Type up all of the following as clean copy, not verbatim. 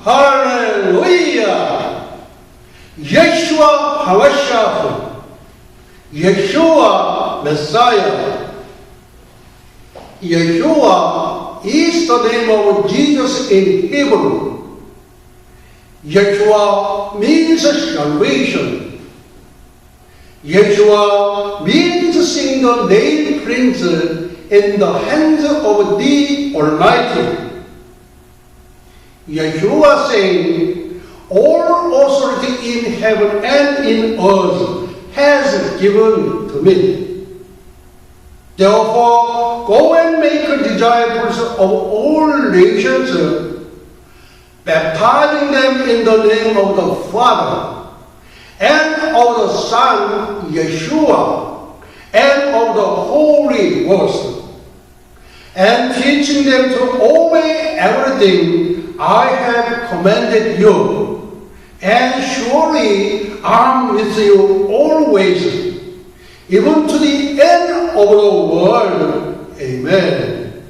할렐루야! 예수와 하와샤프, 예수와 메사야. Yeshua is the name of Jesus in Hebrew. Yeshua means salvation. Yeshua means seeing the nail prints in the hands of the Almighty. Yeshua saying, all authority in heaven and in earth has given to me. Therefore, go and make disciples of all nations, baptizing them in the name of the Father, and of the Son, Yeshua, and of the Holy Ghost, and teaching them to obey everything I have commanded you. And surely I am with you always, even to the end of the world. Amen.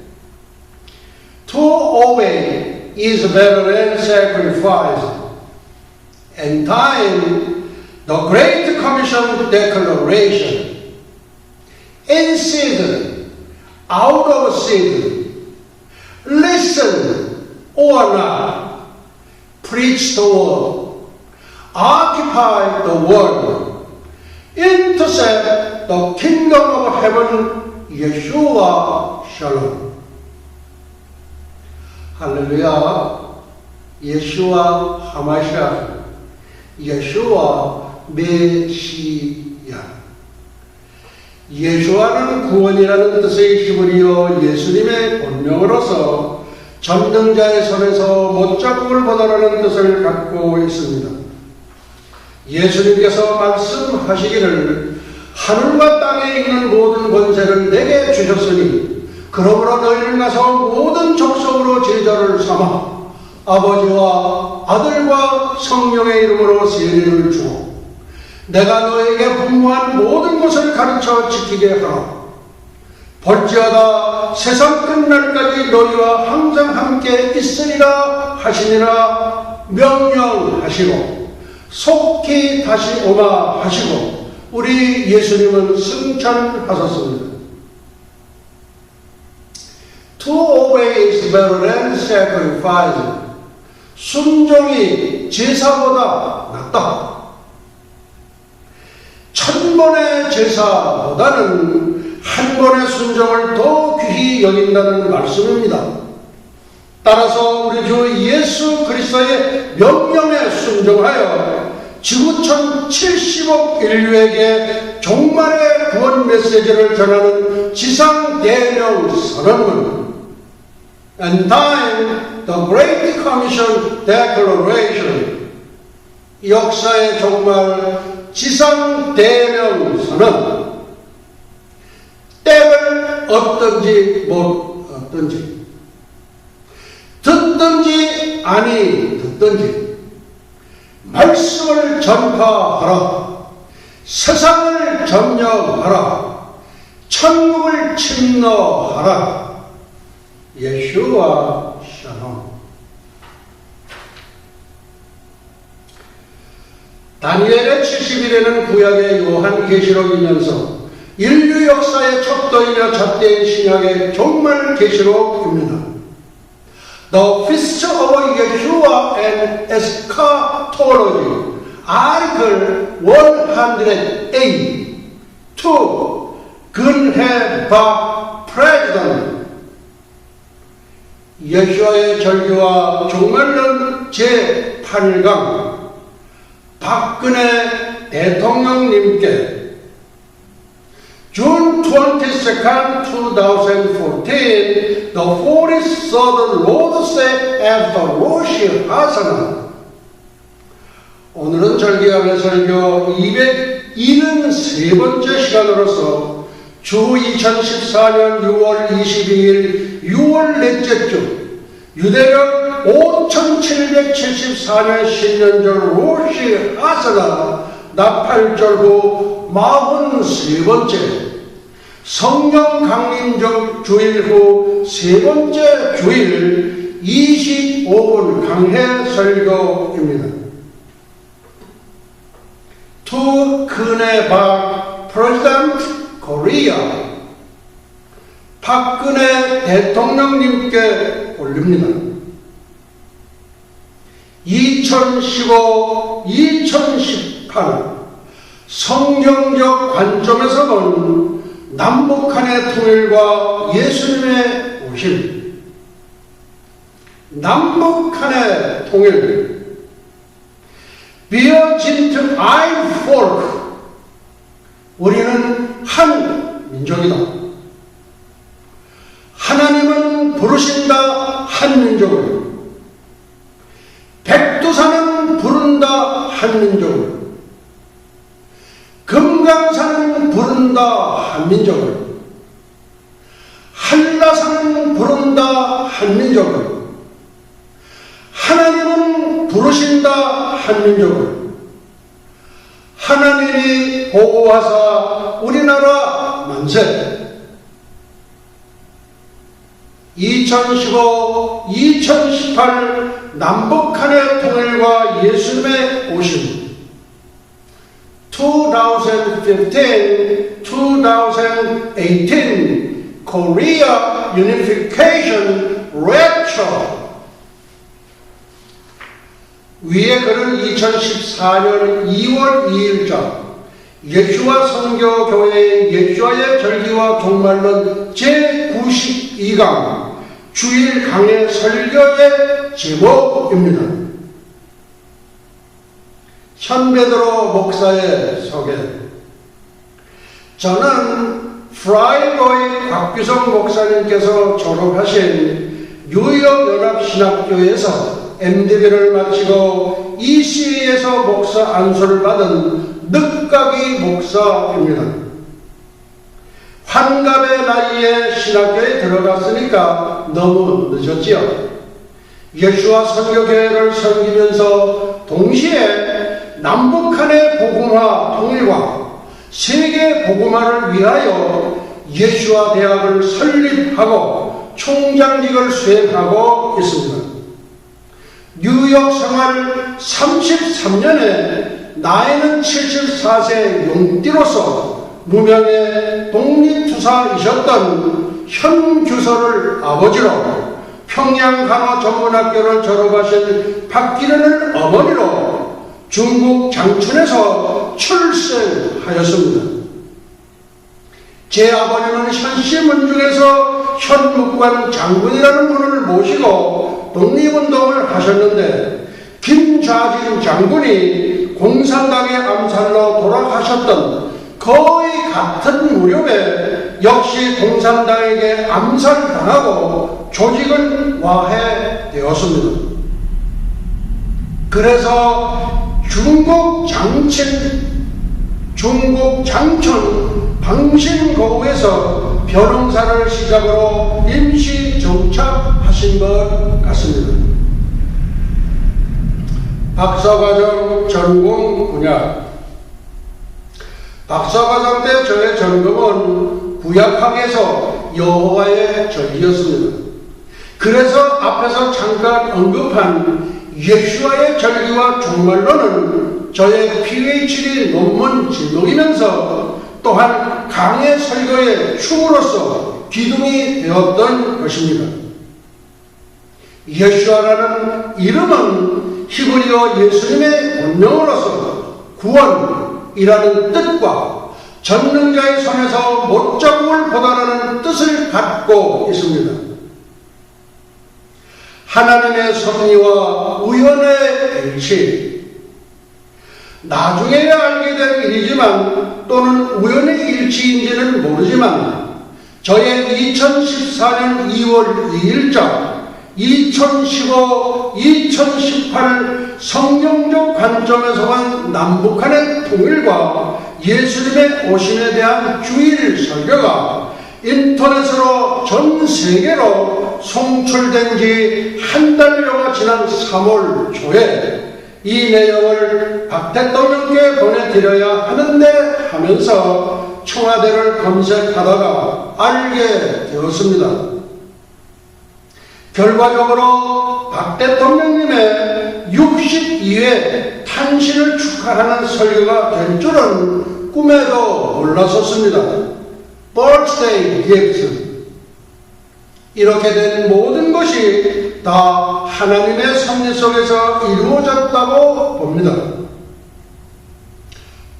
To obey is better than sacrifice. And time, the Great Commission declaration. In season, out of season, listen or not, preach the word, occupy the word, intercept the kingdom of heaven, Yeshua Shalom. 할렐루야. 예수와 하마샤, 예수와 메시야. 예수와는 구원이라는 뜻의 히브리어 예수님의 본명으로서 전능자의 손에서 못자국을 벗어나는 뜻을 갖고 있습니다. 예수님께서 말씀하시기를 하늘과 땅에 있는 모든 권세를 내게 주셨으니 그러므로 너희는 가서 모든 족속으로 제자를 삼아 아버지와 아들과 성령의 이름으로 세례를 주어 내가 너에게 분부한 모든 것을 가르쳐 지키게 하라. 볼지어다 세상 끝날까지 너희와 항상 함께 있으리라 하시니라 명령하시고 속히 다시 오마 하시고 우리 예수님은 승천하셨습니다. To obey is better than sacrifice. 순종이 제사보다 낫다. 1000번의 제사보다는 한 번의 순종을 더 귀히 여긴다는 말씀입니다. 따라서 우리 주 예수 그리스도의 명령에 순종하여 지구촌 70억 인류에게 종말의 구원 메시지를 전하는 지상 대명 선언문 And time, the Great Commission Declaration, 역사의 종말 지상 대명 선언, 때를 얻든지 못 얻든지, 듣든지 아니 듣든지 말씀을 전파하라. 세상을 점령하라. 천국을 침노하라. 예수와 샬롬. 다니엘의 70일에는 구약의 요한계시록이면서 인류 역사의 척도이며 잣대인 신약의 종말 계시록입니다. The Feast of Yeshua and Eschatology, Article 108, 2, 근해 박 President. 예수와의 절기와 종말론 제8강, 박근혜 대통령님께 June 22nd, 2014, the 43rd Lord's Day after Rosh Hashanah. 오늘은 절기왕의 설교 273번째 시간으로서 주 2014년 6월 22일 6월 넷째 주 유대력 5774년 신년절 로시 하사나 나팔절 후 43번째, 성령 강림 주일 후 3번째 주일 25분 강해 설교입니다. To 큰의 박 President Korea, 박근혜 대통령님께 올립니다. 2015-2018 성경적 관점에서 본 남북한의 통일과 예수님의 오심. 남북한의 통일. Wir sind ein Volk. 우리는 한 민족이다. 하나님은 부르신다 한 민족을. 백두산은 부른다 한 민족을. 금강산은 부른다 한 민족을. 한라산은 부른다 한 민족을. 하나님은 부르신다 한 민족을. 하나님이 보호하사 우리나라 만세. 2015-2018 남북한의 통일과 예수님의 오심. 2015-2018 Korea Unification Rapture. 위에 글은 2014년 2월 2일자 예수와 선교교회의 예수와의 절기와 종말론 제92강 주일 강해 설교의 제목입니다. 현베드로 목사의 소개. 저는 프라이보이 곽규성 목사님께서 졸업하신 뉴욕연합신학교에서 MDB를 마치고 EC에서 목사 안수를 받은 늦가기 목사입니다. 환갑의 나이에 신학교에 들어갔으니까 너무 늦었지요. 예수와 선교교회를 섬기면서 동시에 남북한의 복음화 통일과 세계 복음화를 위하여 예수와 대학을 설립하고 총장직을 수행하고 있습니다. 뉴욕 생활 33년에 나이는 74세 용띠로서 무명의 독립투사이셨던 현 교서를 아버지로 평양간호전문학교를 졸업하신 박기련을 어머니로 중국 장춘에서 출생하였습니다. 제 아버님은 현시문중에서 현묵관 장군이라는 분을 모시고 독립운동을 하셨는데 김좌진 장군이 공산당의 암살로 돌아가셨던 거의 같은 무렵에 역시 공산당에게 암살당하고 조직은 와해되었습니다. 그래서 중국 장춘 방신고우에서 변호사를 시작으로 임시 정착하신 것 같습니다. 박사과정 전공 분야. 박사과정 때 저의 전공은 구약학에서 여호와의 절기였습니다. 그래서 앞에서 잠깐 언급한 예수와의 절기와 종말론은 저의 PhD 논문 제목이면서 또한 강해 설교의 축으로서 기둥이 되었던 것입니다. 예수아라는 이름은 히브리어 예수님의 본명으로서 구원이라는 뜻과 전능자의 손에서 못 잡음을 보다라는 뜻을 갖고 있습니다. 하나님의 섭리와 우연의 일치. 나중에야 알게 된 일이지만 또는 우연의 일치인지는 모르지만 저의 2014년 2월 2일자 2015-2018 성경적 관점에서 본 남북한의 통일과 예수님의 오심에 대한 주일 설교가 인터넷으로 전 세계로 송출된 지 한 달여가 지난 3월 초에 이 내용을 박 대통령께 보내드려야 하는데 하면서 청와대를 검색하다가 알게 되었습니다. 결과적으로 박 대통령님의 62회 탄신을 축하하는 설교가 될 줄은 꿈에도 몰랐었습니다. Birthday gift. 이렇게 된 모든 것이 다 하나님의 섭리 속에서 이루어졌다고 봅니다.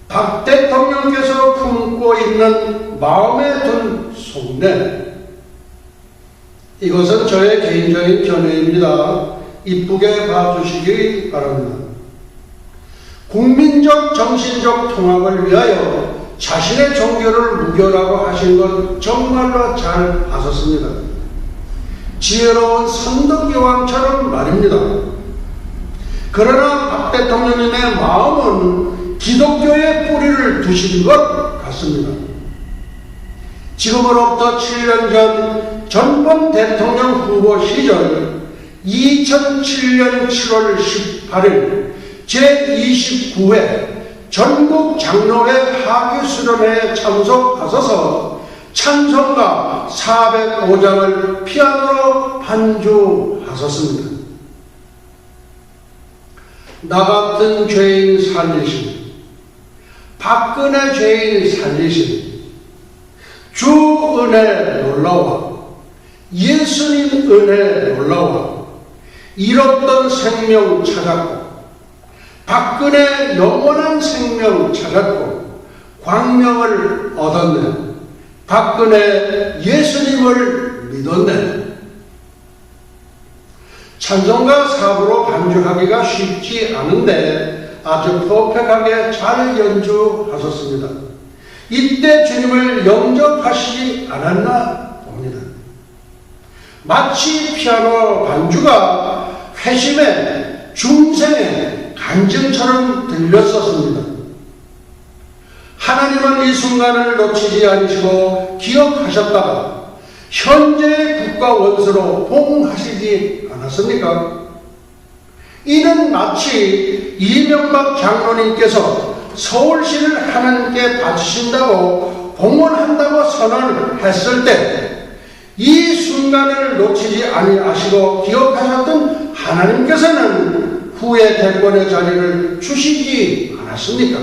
박 대통령께서 품고 있는 마음에 든 속내, 이것은 저의 개인적인 견해입니다. 이쁘게 봐주시기 바랍니다. 국민적 정신적 통합을 위하여 자신의 종교를 무교라고 하신 것 정말로 잘 하셨습니다. 지혜로운 선덕여왕처럼 말입니다. 그러나 박 대통령님의 마음은 기독교의 뿌리를 두신 것 같습니다. 지금으로부터 7년 전 전범 대통령 후보 시절 2007년 7월 18일 제29회 전국 장로회 하기수련회에 참석하셔서 찬송가 405장을 피아노로 반주하셨습니다. 나 같은 죄인 살리신, 박근혜 죄인 살리신, 주 은혜 놀라워, 예수님 은혜 놀라워, 잃었던 생명 찾았고, 박근혜 영원한 생명 찾았고, 광명을 얻었네. 박근혜 예수님을 믿었네. 찬송가 4부로 반주하기가 쉽지 않은데 아주 퍼펙하게 잘 연주하셨습니다. 이때 주님을 영접하시지 않았나 봅니다. 마치 피아노 반주가 회심의 중생의 간증처럼 들렸었습니다. 하나님은 이 순간을 놓치지 않으시고 기억하셨다가 현재의 국가 원수로 봉하시지 않았습니까? 이는 마치 이명박 장로님께서 서울시를 하나님께 바치신다고 봉헌한다고 선언을 했을 때 이 순간을 놓치지 아니하시고 기억하셨던 하나님께서는 후에 대권의 자리를 주시지 않았습니까?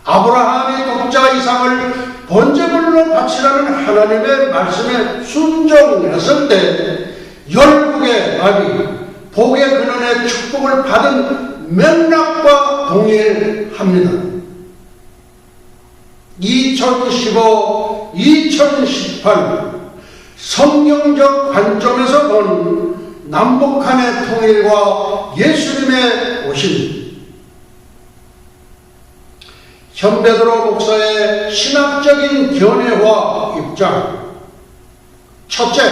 아브라함이 독자 이삭을 번제물로 바치라는 하나님의 말씀에 순종했을 때 열국의 나비 복의 근원의 축복을 받은 맥락과 동일합니다. 2015, 2018 성경적 관점에서 본 남북한의 통일과 예수님의 오심, 현베드로 목사의 신학적인 견해와 입장. 첫째,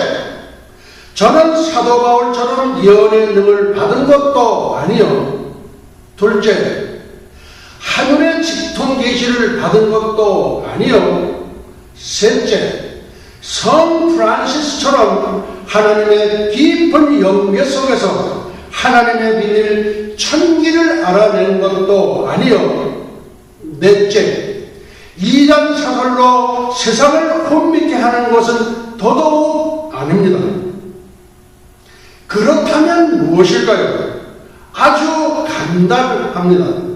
저는 사도 바울처럼 예언의 능을 받은 것도 아니요. 둘째, 하늘의 직통 계시를 받은 것도 아니요. 셋째, 성 프란시스처럼 하나님의 깊은 영계 속에서 하나님의 비밀 천기를 알아낸 것도 아니요. 넷째, 이단 사설로 세상을 혼미케 하는 것은 더더욱 아닙니다. 그렇다면 무엇일까요? 아주 간단합니다.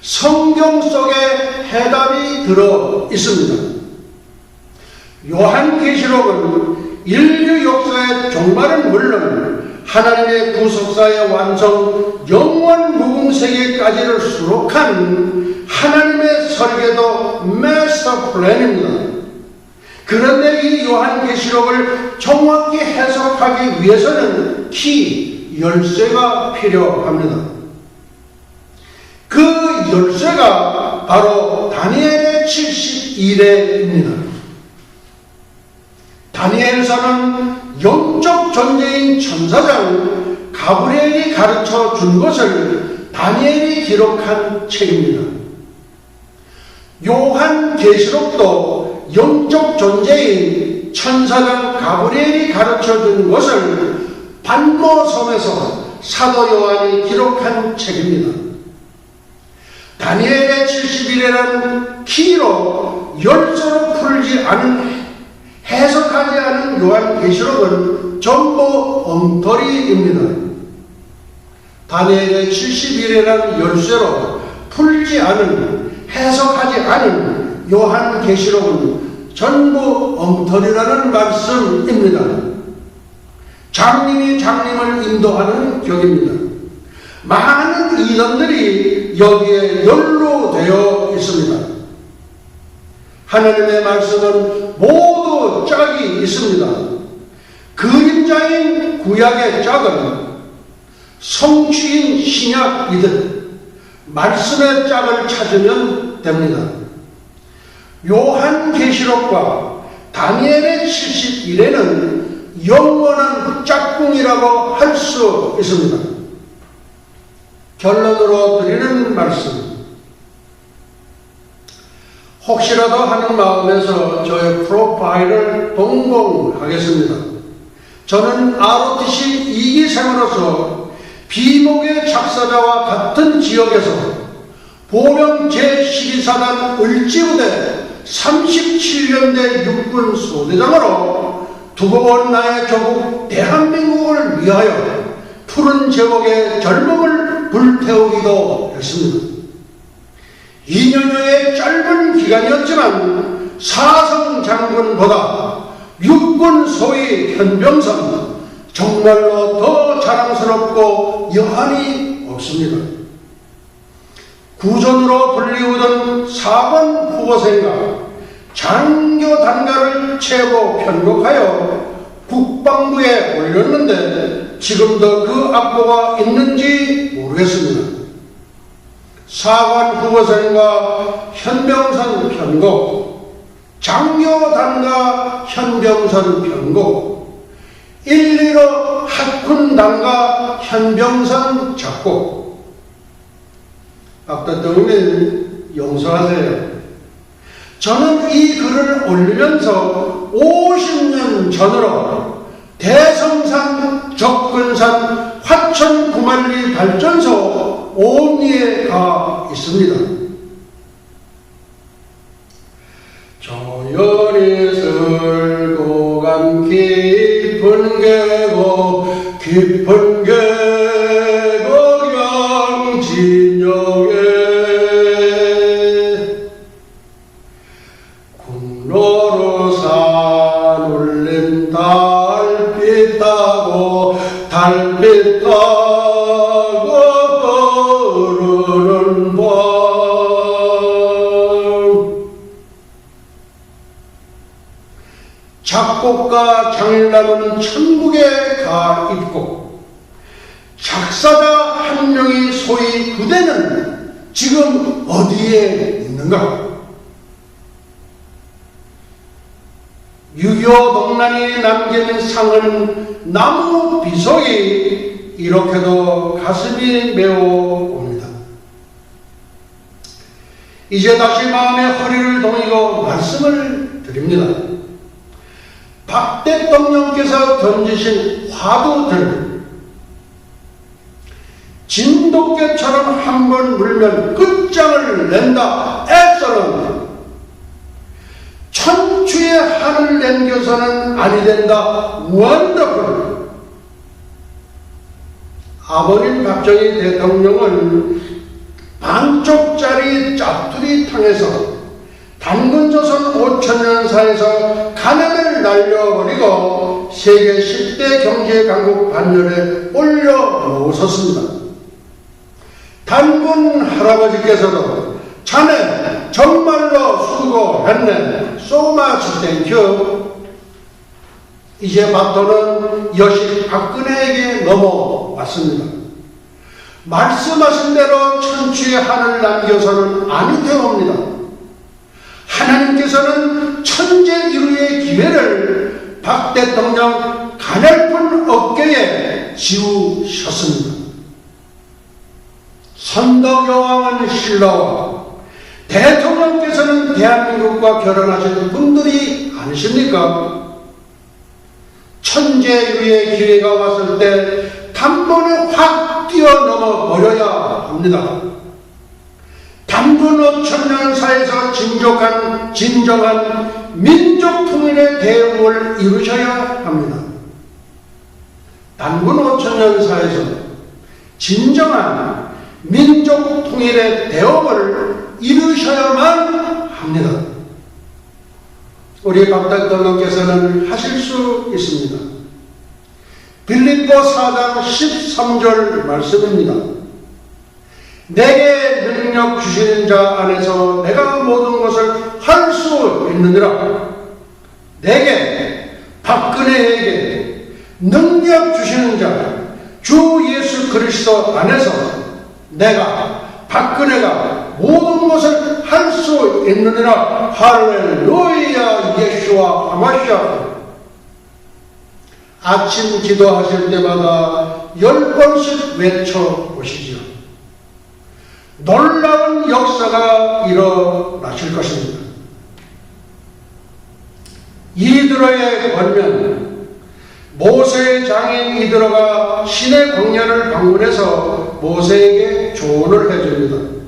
성경 속에 해답이 들어 있습니다. 요한계시록은 인류 역사의 종말은 물론 하나님의 구속사의 완성, 영원 무궁세계까지를 수록한 하나님의 설계도 마스터 플랜입니다. 그런데 이 요한계시록을 정확히 해석하기 위해서는 키, 열쇠가 필요합니다. 그 열쇠가 바로 다니엘의 71회입니다. 다니엘서는 영적 존재인 천사장 가브리엘이 가르쳐 준 것을 다니엘이 기록한 책입니다. 요한계시록도 영적 존재인 천사장 가브리엘이 가르쳐 준 것을 반모섬에서 사도 요한이 기록한 책입니다. 다니엘의 70일이라는 키로 열쇠로 풀지 않은, 해석하지 않은 요한계시록은 전부 엉터리입니다. 다니엘의 70일이라는 열쇠로 풀지 않은, 해석하지 않은 요한계시록은 전부 엉터리라는 말씀입니다. 장님이 장님을 인도하는 격입니다. 많은 이단들이 여기에 연루되어 있습니다. 하나님의 말씀은 모두 짝이 있습니다. 그림자인 구약의 짝은 성취인 신약이듯 말씀의 짝을 찾으면 됩니다. 요한계시록과 다니엘의 70일에는 영원한 짝꿍이라고 할 수 있습니다. 결론으로 드리는 말씀, 혹시라도 하는 마음에서 저의 프로파일을 동봉하겠습니다. 저는 ROTC 2기생으로서 비목의 작사자와 같은 지역에서 보령 제12사단 을지부대 37년대 육군 소대장으로 두고 온 나의 조국 대한민국을 위하여 푸른 제목의 젊음을 불태우기도 했습니다. 2년여의 짧은 기간이었지만 사성 장군보다 육군 소위 현병선 정말로 더 자랑스럽고 여한이 없습니다. 구전으로 불리우던 4번 후보생과 장교 단가를 최고 편곡하여 국방부에 올렸는데 지금도 그 악보가 있는지 모르겠습니다. 4관 후보생과 현병선 편곡, 장교 단가 현병선 편곡, 1, 2로 학군 단가 현병선 작곡. 박 대통령님 용서하세요. 저는 이 글을 올리면서 50년 전으로 대성산, 접근산, 화천 구만리 발전소 온리에 가 있습니다. 조연이 슬고 간 깊은 계곡, 깊은 계곡 양진역에 국로로 산 올린 달빛 따고 달빛 따고 흐르는 밤. 작곡가 장일남은 천국에 가 있고 작사자 한 명이 소위 그대는 지금 어디에 있는가? 6.25 동란이 남긴 상은 나무 비석이 이렇게도 가슴이 메워옵니다. 이제 다시 마음의 허리를 동이고 말씀을 드립니다. 박 대통령께서 던지신 화두들, 진돗개처럼 한번 물면 끝장을 낸다. 애써는 천추의 한을 남겨서는 아니 된다. 원더풀. 아버님 박정희 대통령은 반쪽짜리 짜투리탕에서 단군조선 5천년사에서 가난을 날려버리고 세계 10대 경제강국 반열에 올려놓으셨습니다. 단군 할아버지께서도 자네 정말로 수고했네. So much thank you. 이제 바톤은 여실 박근혜에게 넘어왔습니다. 말씀하신 대로 천추의 한을 남겨서는 아니 되옵니다. 하나님께서는 천재 이루의 기회를 박 대통령 가냘픈 어깨에 지우셨습니다. 선덕여왕은 신라와 대통령께서는 대한민국과 결혼하신 분들이 아니십니까? 천재 이루의 기회가 왔을 때 단번에 확 뛰어넘어 버려야 합니다. 단돈 5,000년 사이에서 진정한 민족 통일의 대응을 이루셔야 합니다. 단돈 5,000년 사이에서 진정한 민족 통일의 대응을 이루셔야만 합니다. 우리 박대통령께서는 하실 수 있습니다. 빌립보 4장 13절 말씀입니다. 내게 능력 주시는 자 안에서 내가 모든 것을 할 수 있느니라. 내게, 박근혜에게 능력 주시는 자, 주 예수 그리스도 안에서 내가, 박근혜가 모든 것을 할 수 있느니라. 할렐루야, 예수와 하마시아. 아침 기도하실 때마다 10번씩 외쳐보시지요. 놀라운 역사가 일어나실 것입니다. 이드로의 권면, 모세의 장인 이드로가 신의 광야를 방문해서 모세에게 조언을 해줍니다.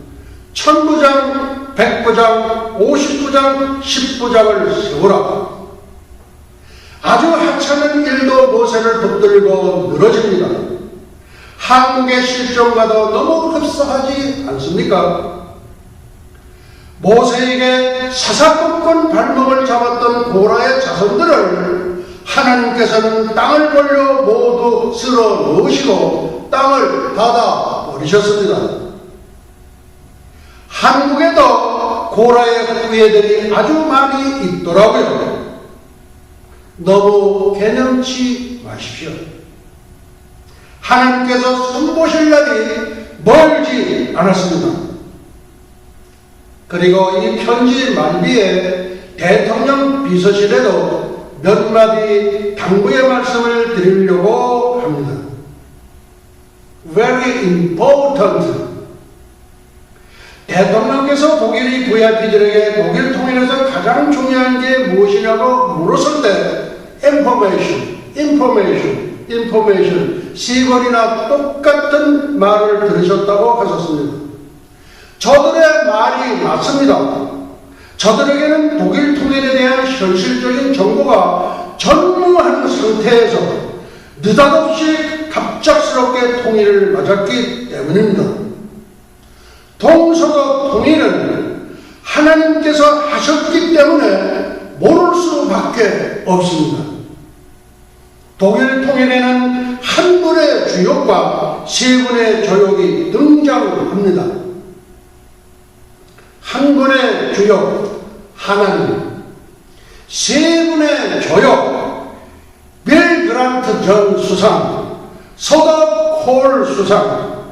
1000부장, 100부장, 50부장, 10부장을 세우라. 아주 하찮은 일도 모세를 붙들고 늘어집니다. 한국의 실정과도 너무 흡사하지 않습니까? 모세에게 사사건건 발목을 잡았던 고라의 자손들을 하나님께서는 땅을 벌려 모두 쓸어 넣으시고 땅을 닫아 버리셨습니다. 한국에도 고라의 후예들이 아주 많이 있더라고요. 너무 개념치 마십시오. 하나님께서 손보실 날이 멀지 않았습니다. 그리고 이 편지 만비에 대통령 비서실에도 몇 마디 당부의 말씀을 드리려고 합니다. Very important. 대통령께서 독일이 VIP들에게 독일 통일에서 가장 중요한 게 무엇이냐고 물었을 때 information 세 번이나 똑같은 말을 들으셨다고 하셨습니다. 저들의 말이 맞습니다. 저들에게는 독일 통일에 대한 현실적인 정보가 전무한 상태에서 느닷없이 갑작스럽게 통일을 맞았기 때문입니다. 동서도 통일은 하나님께서 하셨기 때문에 모를 수밖에 없습니다. 독일 통일에는 한 분의 주역과 세 분의 조역이 등장합니다. 한 분의 주역, 하나님, 세 분의 조역, 빌 그란트 전 수상, 서덕 콜 수상,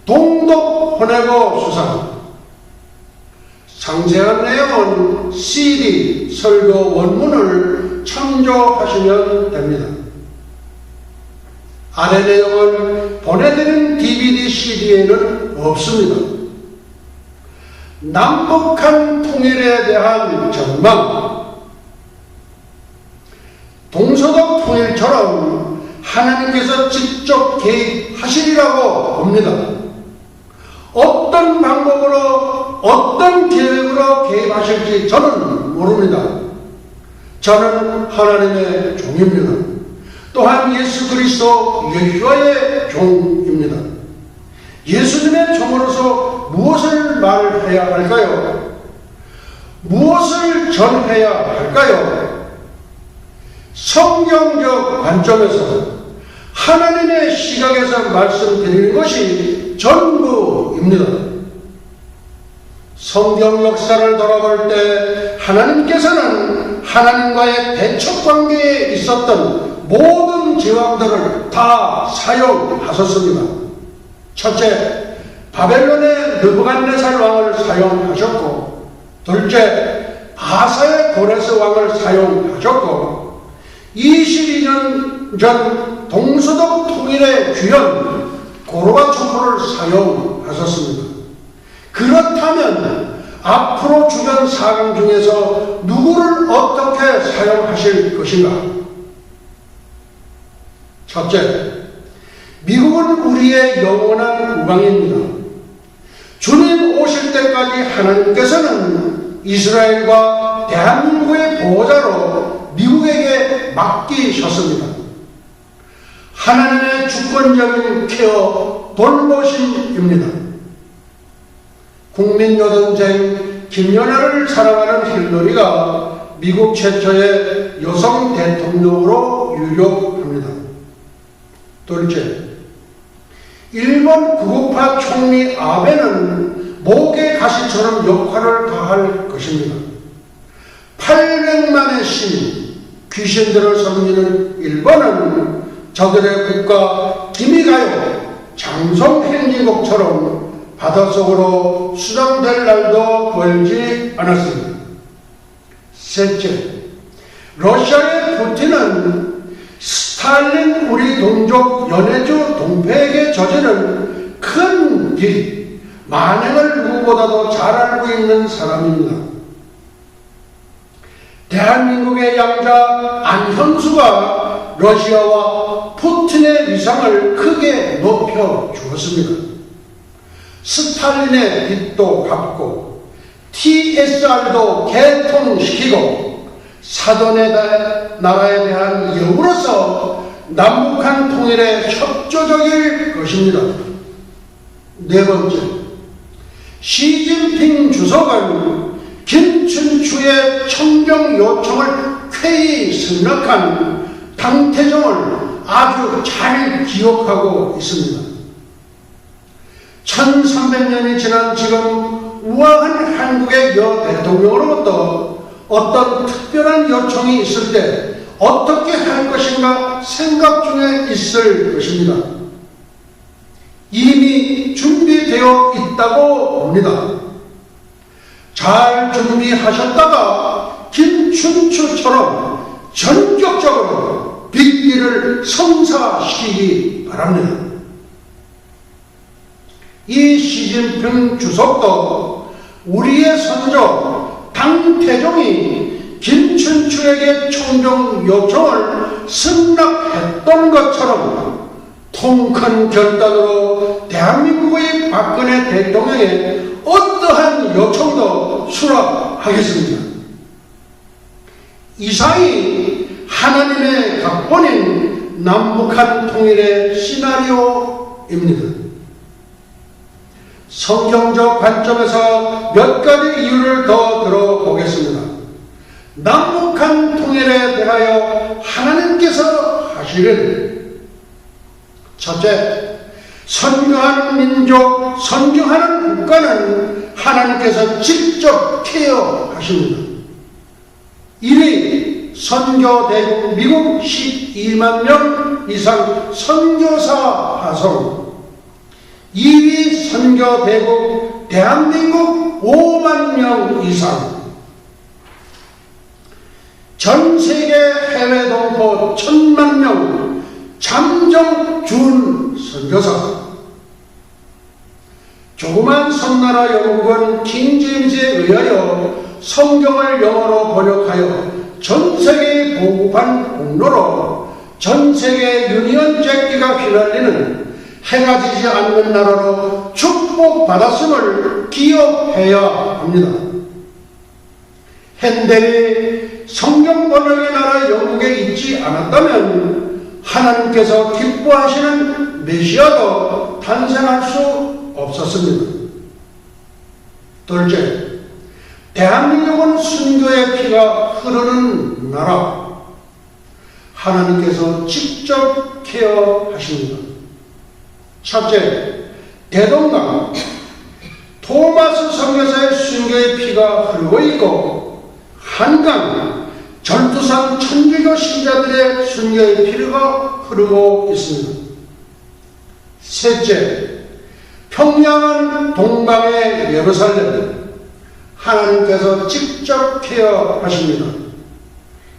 동독 호네고 수상. 상세한 내용은 CD 설교 원문을 참조하시면 됩니다. 아래 내용은 보내드린 DVD, CD에는 없습니다. 남북한 통일에 대한 전망, 동서독 통일처럼 하나님께서 직접 개입하시리라고 봅니다. 어떤 방법으로, 어떤 계획으로 개입하실지 저는 모릅니다. 저는 하나님의 종입니다. 또한 예수 그리스도 예수와의 종입니다. 예수님의 종으로서 무엇을 말해야 할까요? 무엇을 전해야 할까요? 성경적 관점에서 하나님의 시각에서 말씀드리는 것이 전부입니다. 성경 역사를 돌아볼 때 하나님께서는 하나님과의 대척관계에 있었던 모든 제왕들을 다 사용하셨습니다. 첫째, 바벨론의 느부갓네살 왕을 사용하셨고, 둘째, 바사의 고레스 왕을 사용하셨고, 22년 전 동서독 통일의 주연 고르바초프를 사용하셨습니다. 그렇다면 앞으로 주변 사강 중에서 누구를 어떻게 사용하실 것인가? 첫째, 미국은 우리의 영원한 우방입니다. 주님 오실 때까지 하나님께서는 이스라엘과 대한민국의 보호자로 미국에게 맡기셨습니다. 하나님의 주권적인 케어 돌보심입니다. 국민여동생 김연아를 사랑하는 힐러리가 미국 최초의 여성 대통령으로 유력합니다. 둘째, 일본 구구파 총리 아베는 목의 가시처럼 역할을 다할 것입니다. 800만의 시민, 귀신들을 섬기는 일본은 저들의 국가 기미가요 장성행진곡처럼 바닷속으로 수장될 날도 멀지 않았습니다. 셋째, 러시아의 푸틴은 스탈린 우리 동족 연해주 동포에게 저지른 큰 일, 만행을 누구보다도 잘 알고 있는 사람입니다. 대한민국의 양자 안현수가 러시아와 푸틴의 위상을 크게 높여주었습니다. 스탈린의 빚도 갚고 TSR도 개통시키고 사돈의 나라에 대한 여우로서 남북한 통일에 협조적일 것입니다. 네 번째, 시진핑 주석은 김춘추의 청정 요청을 쾌히 승낙한 당태종을 아주 잘 기억하고 있습니다. 1300년이 지난 지금 우아한 한국의 여 대통령으로부터 어떤 특별한 요청이 있을 때 어떻게 할 것인가 생각 중에 있을 것입니다. 이미 준비되어 있다고 봅니다. 잘 준비하셨다가 김춘추처럼 전격적으로 빅딜을 성사시키기 바랍니다. 이 시진핑 주석도 우리의 선조 당태종이 김춘추에게 총정 요청을 승낙했던 것처럼 통 큰 결단으로 대한민국의 박근혜 대통령의 어떠한 요청도 수락하겠습니다. 이상이 하나님의 각본인 남북한 통일의 시나리오입니다. 성경적 관점에서 몇 가지 이유를 더 들어보겠습니다. 남북한 통일에 대하여 하나님께서 하시는 첫째, 선교하는 민족, 선교하는 국가는 하나님께서 직접 케어하십니다. 1위, 선교대국 미국 12만 명 이상 선교사 파송. 2위 선교대국 대한민국 5만 명 이상. 전세계 해외 동포 1000만 명 잠정 준 선교사. 조그만 섬나라 영국은 킹제임스에 의하여 성경을 영어로 번역하여 전세계에 보급한 공로로 전세계 유니언 잭기가 휘날리는 해가 지지 않는 나라로 축복받았음을 기억해야 합니다. 핸델이 성경 번역의 나라 영국에 있지 않았다면 하나님께서 기뻐하시는 메시아도 탄생할 수 없었습니다. 둘째, 대한민국은 순교의 피가 흐르는 나라. 하나님께서 직접 케어하십니다. 첫째, 대동강. 토마스 선교사의 순교의 피가 흐르고 있고, 한강, 전투산 천주교 신자들의 순교의 피가 흐르고 있습니다. 셋째, 평양은 동방의 예루살렘. 하나님께서 직접 케어하십니다.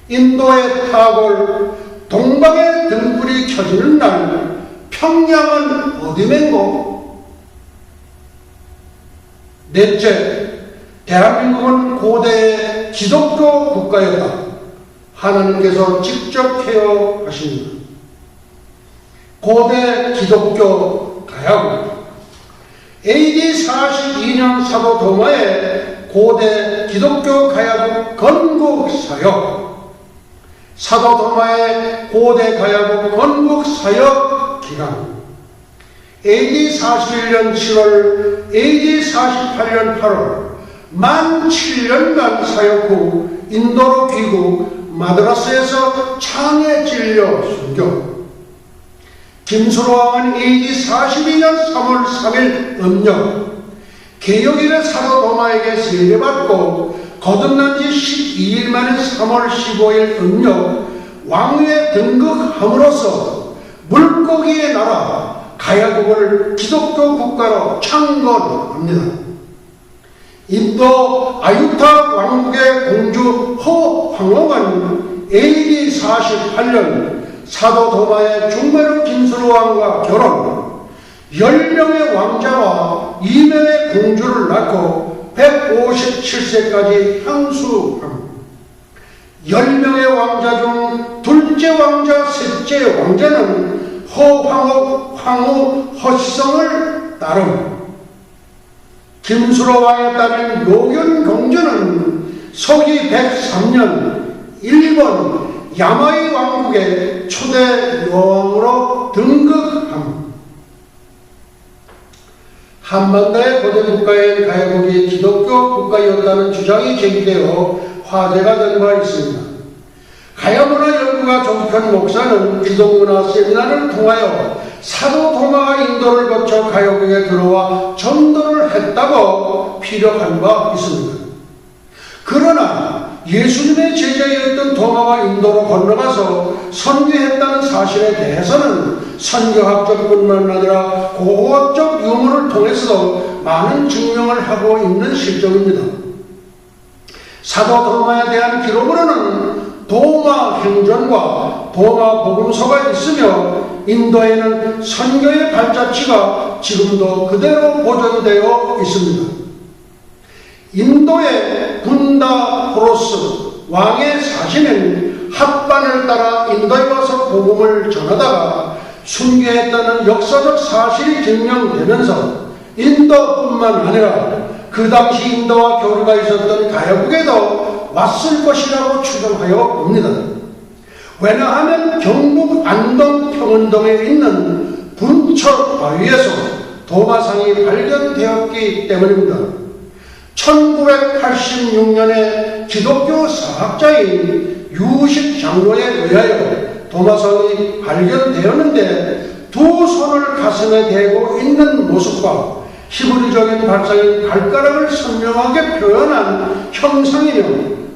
인도의 타골, 동방의 등불이 켜지는 날 평양은 어디맨고? 넷째, 대한민국은 고대의 기독교 국가였다. 하나님께서 직접 케어하십니다. 고대 기독교 가야국, AD 42년 사도 도마의 고대 기독교 가야국 건국사역, 사도 도마의 고대 가야국 건국사역 기간, AD 41년 7월, AD 48년 8월, 만 7년간 사역 후 인도로 귀국, 마드라스에서 창에 찔려 순교. 김수로 왕은 AD 42년 3월 3일 음력, 개혁일의 사도 도마에게 세례받고 거듭난 지 12일 만인 3월 15일 음력 왕위에 등극함으로써 물고기의 나라 가야국을 기독교 국가로 창건합니다. 인도 아유타 왕국의 공주 허황옥은 AD 48년 사도 도마의 중매로 김수로 왕과 결혼, 10명의 왕자와 2명의 공주를 낳고 157세까지 향수함. 10명의 왕자 중 둘째 왕자, 셋째 왕자는 허황옥, 황후, 허시성을 따름. 김수로 왕의 딸인 요견 공주는 서기 103년 일본 야마이 왕국의 초대 여왕으로 등극함. 한반도의 고대 국가인 가야국이 기독교 국가였다는 주장이 제기되어 화제가 된 바 있습니다. 가야문화 연구가 종편 목사는 기독문화 세미나를 통하여 사도 도마가 인도를 거쳐 가야국에 들어와 전도를 했다고 피력한 바 있습니다. 그러나 예수님의 제자였던 도마가 인도로 건너가서 선교했다는 사실에 대해서는 선교학적뿐만 아니라 고고학적 유물을 통해서 많은 증명을 하고 있는 실정입니다. 사도 도마에 대한 기록으로는 도마 행전과 도마 복음서가 있으며 인도에는 선교의 발자취가 지금도 그대로 보존되어 있습니다. 인도의 군다 호로스 왕의 사신은 합반을 따라 인도에 와서 복음을 전하다가 순교했다는 역사적 사실이 증명되면서 인도뿐만 아니라 그 당시 인도와 교류가 있었던 가야국에도 왔을 것이라고 추정하여 봅니다. 왜냐하면 경북 안동 평은동에 있는 분척 바위에서 도마상이 발견되었기 때문입니다. 1986년에 기독교 사학자인 유식 장로에 의하여 도마상이 발견되었는데 두 손을 가슴에 대고 있는 모습과 히브리적인 발상인 발가락을 선명하게 표현한 형상이며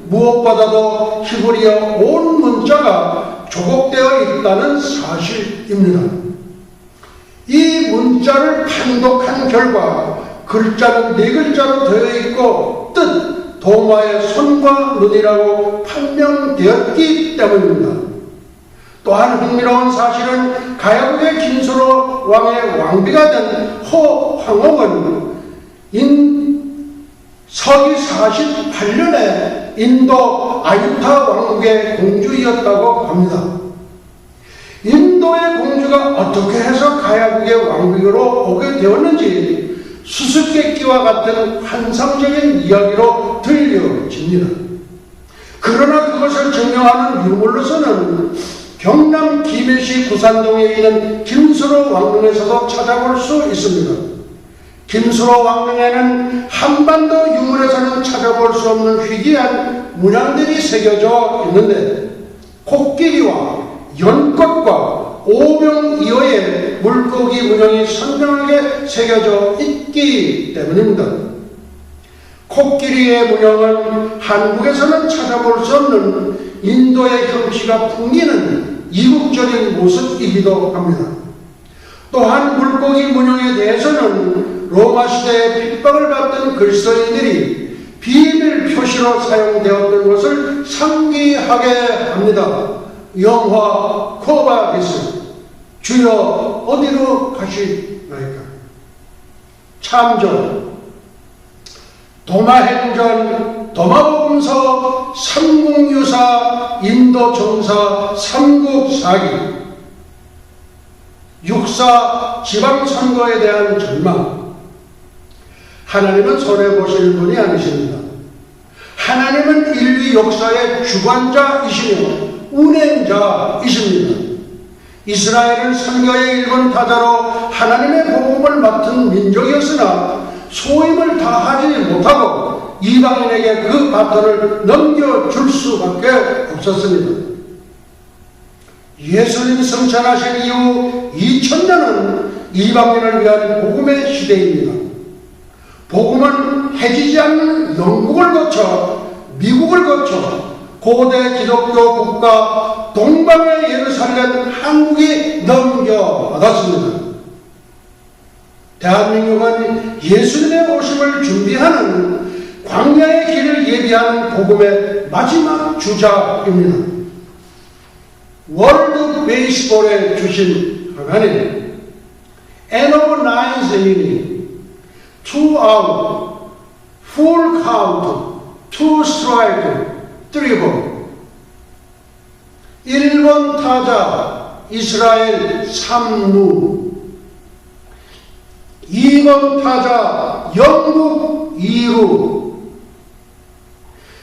무엇보다도 히브리어 온 문자가 조곡되어 있다는 사실입니다. 이 문자를 판독한 결과 글자는 4글자로 되어 있고 뜻, 도마의 손과 눈이라고 판명되었기 때문입니다. 또한 흥미로운 사실은 가야국의 김수로 왕의 왕비가 된 허황옥은 서기 48년에 인도 아유타 왕국의 공주였다고 합니다. 인도의 공주가 어떻게 해서 가야국의 왕비로 오게 되었는지 수수께끼와 같은 환상적인 이야기로 들려집니다. 그러나 그것을 증명하는 유물로서는 경남 김해시 구산동에 있는 김수로 왕릉에서도 찾아볼 수 있습니다. 김수로 왕릉에는 한반도 유물에서는 찾아볼 수 없는 희귀한 문양들이 새겨져 있는데 코끼리와 연꽃과 오병이어의 물고기 문양이 선명하게 새겨져 있기 때문입니다. 코끼리의 문양은 한국에서는 찾아볼 수 없는 인도의 형씨가 풍기는 이국적인 모습이기도 합니다. 또한 물고기 문양에 대해서는 로마 시대에 핍박을 받던 글서인들이 비밀 표시로 사용되었던 것을 상기하게 합니다. 영화 코바디스, 주여 어디로 가시나이까? 참조, 도마행전, 도마복음서, 삼국유사, 인도정사, 삼국사기, 육사 지방선거에 대한 전망. 하나님은 손해보실 분이 아니십니다. 하나님은 인류 역사의 주관자이시며 운행자이십니다. 이스라엘은 선거의 일본 타자로 하나님의 복음을 맡은 민족이었으나 소임을 다하지 못하고 이방인에게 그 바톤을 넘겨줄 수밖에 없었습니다. 예수님이 승천하신 이후 2000년은 이방인을 위한 복음의 시대입니다. 복음은 해지지 않는 영국을 거쳐 미국을 거쳐 고대 기독교 국가 동방의 예루살렘 한국이 넘겨받았습니다. 대한민국은 예수님의 오심을 준비하는 광야의 길을 예비하는 복음의 마지막 주자입니다. 월드 베이스볼에 주신 하나님, N of 9th inning, 2 out, full count, 2 strike, 3 ball. 1번 타자 이스라엘 3루, 2번 타자 영국 2루,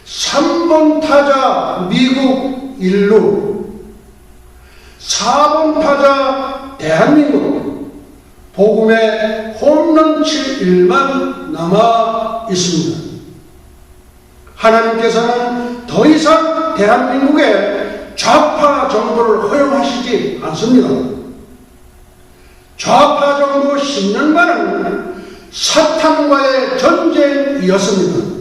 3번 타자 미국 1루, 4번 타자 대한민국, 복음의 홈런 칠 일만 남아 있습니다. 하나님께서는 더 이상 대한민국에 좌파 정부를 허용하시지 않습니다. 좌파 정부 10년간은 사탄과의 전쟁이었습니다.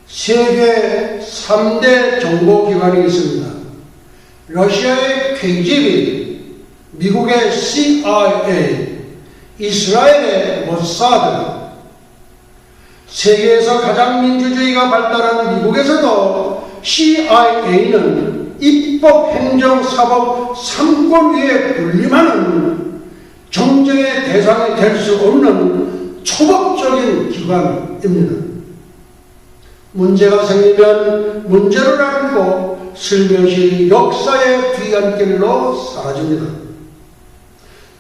세계 3대 정보기관이 있습니다. 러시아의 KGB, 미국의 CIA, 이스라엘의 모사드. 세계에서 가장 민주주의가 발달한 미국에서도 CIA는 입법, 행정, 사법 3권 위에 군림하는 정쟁의 대상이 될 수 없는 초법적인 기관입니다. 문제가 생기면 문제를 안고 슬며시 역사의 뒤안길로 사라집니다.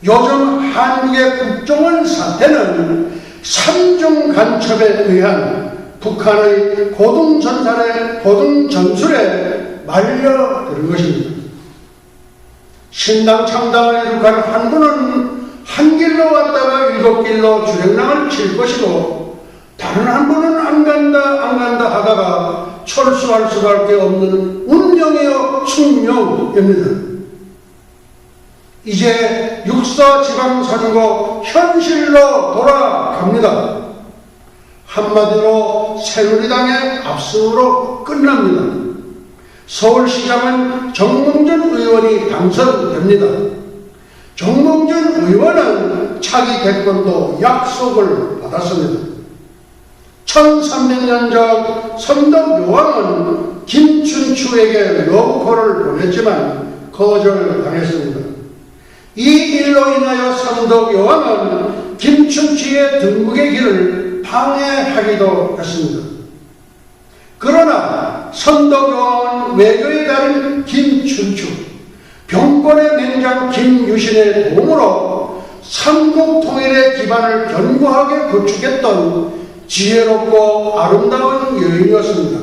요즘 한국의 국정원 사태는 삼중 간첩에 의한 북한의 고등전술에 말려드는 것입니다. 신당 창당을 이룩한 한 분은 한 길로 왔다가 7길로 주행랑을 칠 것이고, 다른 한 분은 안 간다 하다가 철수할 수밖에 없는 운명이요 숙명입니다. 이제 육사 지방선거 현실로 돌아갑니다. 한마디로 새누리당의 압승으로 끝납니다. 서울시장은 정몽준 의원이 당선됩니다. 정몽준 의원은 차기 대권도 약속을 받았습니다. 1300년 전 선덕여왕은 김춘추에게 러브콜을 보냈지만 거절당했습니다. 이 일로 인하여 선덕여왕은 김춘추의 등극의 길을 방해하기도 했습니다. 그러나 선덕여왕은 외교의 달인 김춘추, 병권의 맹장 김유신의 도움으로 삼국통일의 기반을 견고하게 구축했던 지혜롭고 아름다운 여인이었습니다.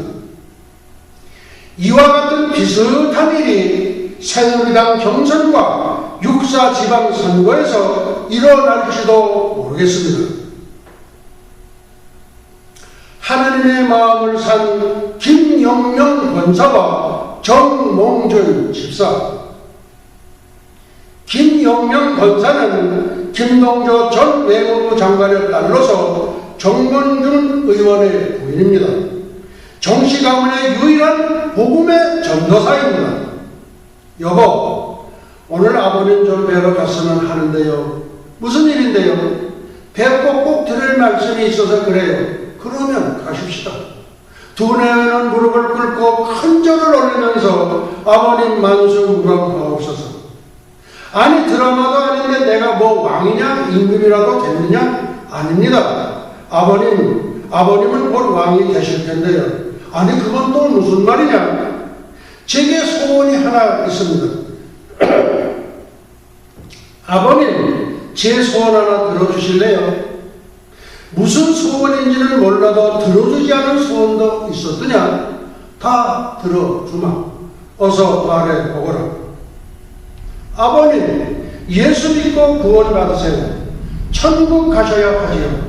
이와 같은 비슷한 일이 새누리당 경선과 육사 지방선거에서 일어날지도 모르겠습니다. 하나님의 마음을 산 김영명 권사와 정몽준 집사. 김영명 권사는 김동조 전 외무부 장관의 딸로서 정몽준 의원의 부인입니다. 정씨 가문의 유일한 복음의 전도사입니다. 여보, 오늘 아버님 좀 뵈러 갔으면 하는데요. 무슨 일인데요? 뵙고 꼭 드릴 말씀이 있어서 그래요. 그러면 가십시다. 두 내외는 무릎을 꿇고 큰 절을 올리면서 아버님 만수무강하옵소서. 아니, 드라마도 아닌데 내가 뭐 왕이냐 임금이라도 됐느냐? 아닙니다. 아버님은 곧 왕이 되실 텐데요. 아니, 그건 또 무슨 말이냐? 제게 소원이 하나 있습니다. 아버님, 제 소원 하나 들어주실래요? 무슨 소원인지는 몰라도 들어주지 않은 소원도 있었더냐? 다 들어주마. 어서 말해보거라. 아버님, 예수 믿고 구원 받으세요. 천국 가셔야 하지요.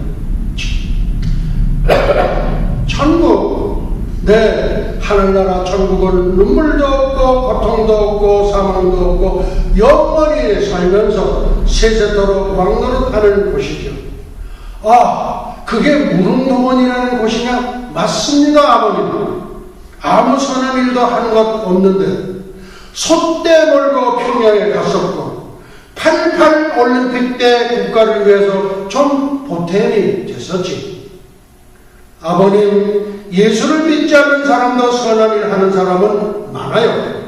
천국, 네, 하늘나라 천국은 눈물도 없고 고통도 없고 사망도 없고 영원히 살면서 세세토록 왕노릇하는 곳이죠. 아, 그게 무릉도원이라는 곳이냐? 맞습니다, 아버님. 아무 선한 일도 한 것 없는데 소떼 몰고 평양에 갔었고 88 올림픽 때 국가를 위해서 좀 보탬이 됐었지. 아버님, 예수를 믿지 않는 사람도 선한 일 하는 사람은 많아요.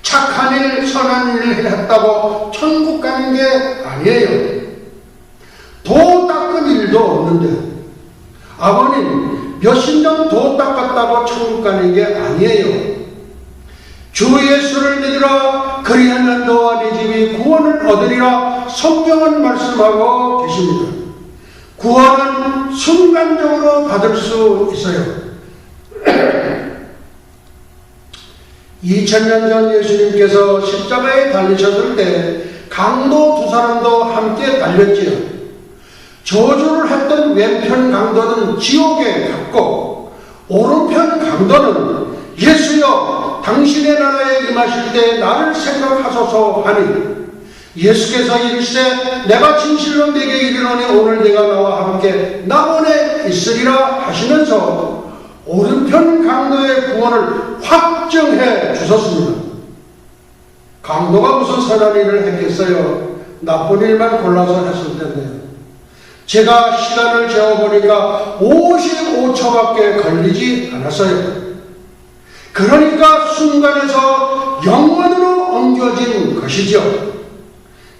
착한 일, 선한 일을 했다고 천국 가는 게 아니에요. 도 닦은 일도 없는데 아버님, 몇십 년 도 닦았다고 천국 가는 게 아니에요. 주 예수를 믿으라, 그리하면 너와 네 집이 구원을 얻으리라 성경은 말씀하고 계십니다. 구원은 순간적으로 받을 수 있어요. 2000년 전 예수님께서 십자가에 달리셨을 때 강도 두 사람도 함께 달렸지요. 저주를 했던 왼편 강도는 지옥에 갔고 오른편 강도는 예수여, 당신의 나라에 임하실 때 나를 생각하소서 하니 예수께서 이르시되 내가 진실로 네게 이르노니 오늘 네가 나와 함께 낙원에 있으리라 하시면서 오른편 강도의 구원을 확정해 주셨습니다. 강도가 무슨 선한 일을 했겠어요? 나쁜 일만 골라서 했을 텐데요. 제가 시간을 재어보니까 55초밖에 걸리지 않았어요. 그러니까 순간에서 영원으로 옮겨진 것이죠.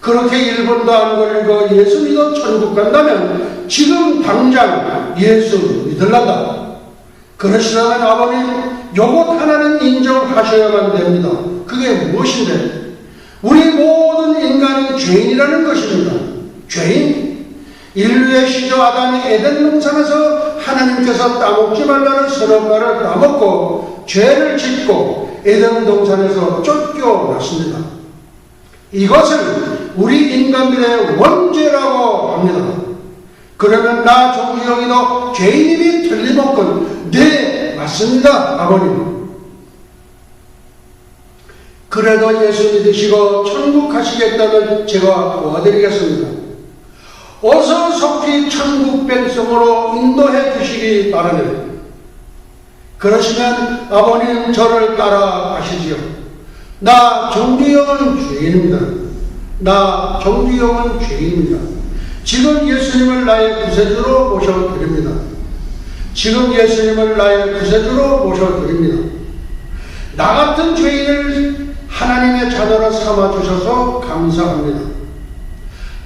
그렇게 1분도 안 걸리고 예수 믿어 천국 간다면 지금 당장 예수 믿으려다. 그러시다면 아버님, 요것 하나는 인정하셔야만 됩니다. 그게 무엇인데? 우리 모든 인간은 죄인이라는 것입니다. 죄인? 인류의 시조 아담이 에덴 동산에서 하나님께서 따먹지 말라는 선악과를 따먹고 죄를 짓고 에덴 동산에서 쫓겨났습니다. 이것을 우리 인간들의 원죄라고 합니다. 그러면 나 정주영이도 죄인임이 틀림없건 네, 맞습니다, 아버님. 그래도 예수 믿으시고 천국 가시겠다면 제가 도와드리겠습니다. 어서 속히 천국 백성으로 인도해 주시기 바라네요. 그러시면 아버님 저를 따라가시지요. 나 정주영은 죄인입니다. 나 정주영은 죄인입니다. 지금 예수님을 나의 구세주로 모셔드립니다. 지금 예수님을 나의 구세주로 모셔드립니다. 나 같은 죄인을 하나님의 자녀로 삼아주셔서 감사합니다.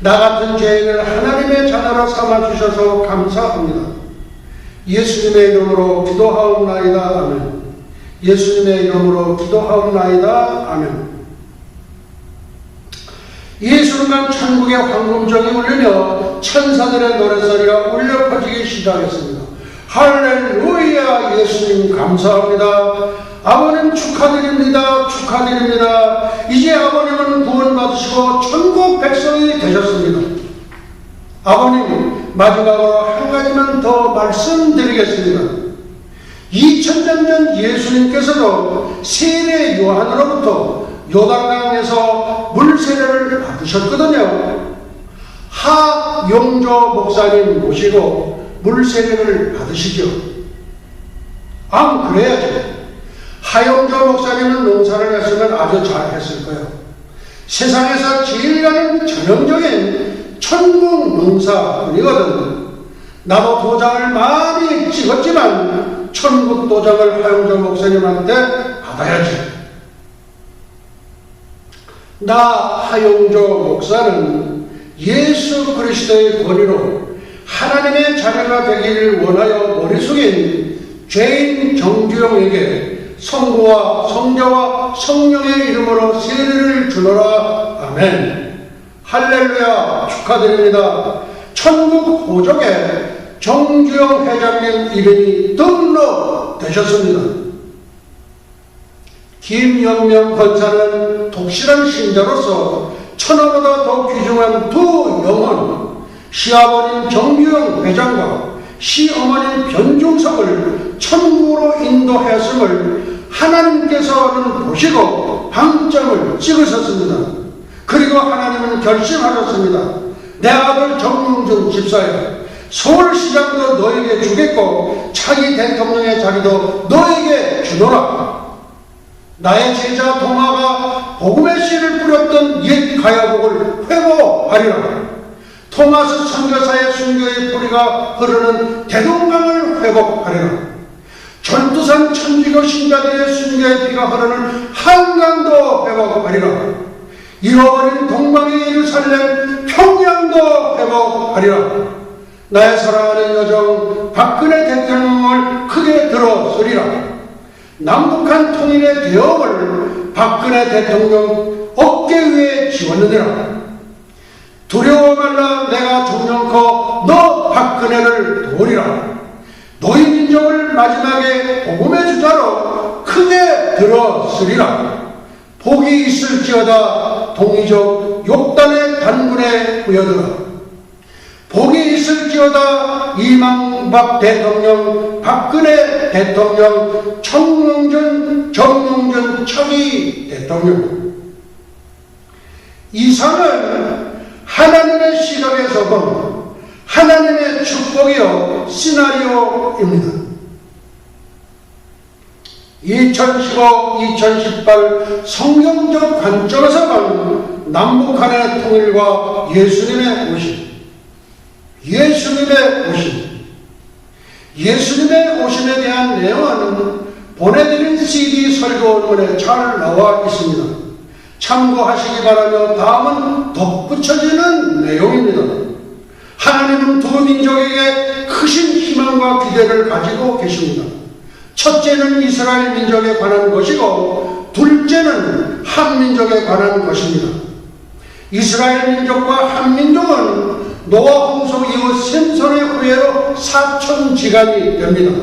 나 같은 죄인을 하나님의 자녀로 삼아주셔서 감사합니다. 예수님의 이름으로 기도하옵나이다. 아멘. 예수님의 이름으로 기도하옵나이다. 아멘. 이 순간 천국의 황금종이 울리며 천사들의 노래소리가 울려 퍼지기 시작했습니다. 할렐루야. 예수님 감사합니다. 아버님 축하드립니다. 축하드립니다. 이제 아버님은 구원받으시고 천국 백성이 되셨습니다. 아버님, 마지막으로 한 가지만 더 말씀드리겠습니다. 2000년 전 예수님께서도 세례 요한으로부터 요단강에서 물세례를 받으셨거든요. 하용조 목사님 모시고 물세례를 받으시죠. 그래야죠. 하용조 목사님은 농사를 했으면 아주 잘했을 거예요. 세상에서 제일 가는 전형적인 천국 농사꾼이거든. 나도 도장을 많이 찍었지만 천국 도장을 하용조 목사님한테 받아야지. 나 하용조 목사는 예수 그리스도의 권위로 하나님의 자녀가 되기를 원하여 머리 숙인 죄인 정주영에게 성부와 성자와 성령의 이름으로 세례를 주노라. 아멘. 할렐루야. 축하드립니다. 천국 호적에 정주영 회장님 이름이 등록되셨습니다. 김영명 권사는 독실한 신자로서 천하보다 더 귀중한 두 영혼, 시아버님 정주영 회장과 시어머님 변중석을 천국으로 인도하였음을 하나님께서는 보시고 방점을 찍으셨습니다. 그리고 하나님은 결심하셨습니다. 내 아들 정용준 집사야, 서울시장도 너에게 주겠고 차기 대통령의 자리도 너에게 주노라. 나의 제자 도마가 복음의 씨를 뿌렸던 옛 가야곡을 회복하리라. 토마스 선교사의 순교의 뿌리가 흐르는 대동강을 회복하리라. 전투산 천주교 신자들의 순교의 피가 흐르는 한강도 회복하리라. 잃어버린 동방의 예루살렘 평양도 회복하리라. 나의 사랑하는 여정 박근혜 대통령을 크게 들어서리라. 남북한 통일의 대업을 박근혜 대통령 어깨 위에 지웠느니라. 두려워 말라. 내가 종영커 너 박근혜를 도우리라. 너희 민족을 마지막에 복음의 주자로 크게 들어서리라. 복이 있을지어다. 동이족 욕단의 단군에 모여들어. 복이 있을지어다. 이명박 대통령, 박근혜 대통령, 정용준 차기 대통령. 이상은 하나님의 시각에서 본 하나님의 축복이요 시나리오입니다. 2015, 2018 성경적 관점에서 본 남북한의 통일과 예수님의 오심에 대한 내용은 보내드린 CD 설교원문에 잘 나와 있습니다. 참고하시기 바라며 다음은 덧붙여지는 내용입니다. 하나님은 두 민족에게 크신 희망과 기대를 가지고 계십니다. 첫째는 이스라엘 민족에 관한 것이고 둘째는 한민족에 관한 것입니다. 이스라엘 민족과 한민족은 노아 홍수 이후 샘선의 후예로 사천지간이 됩니다.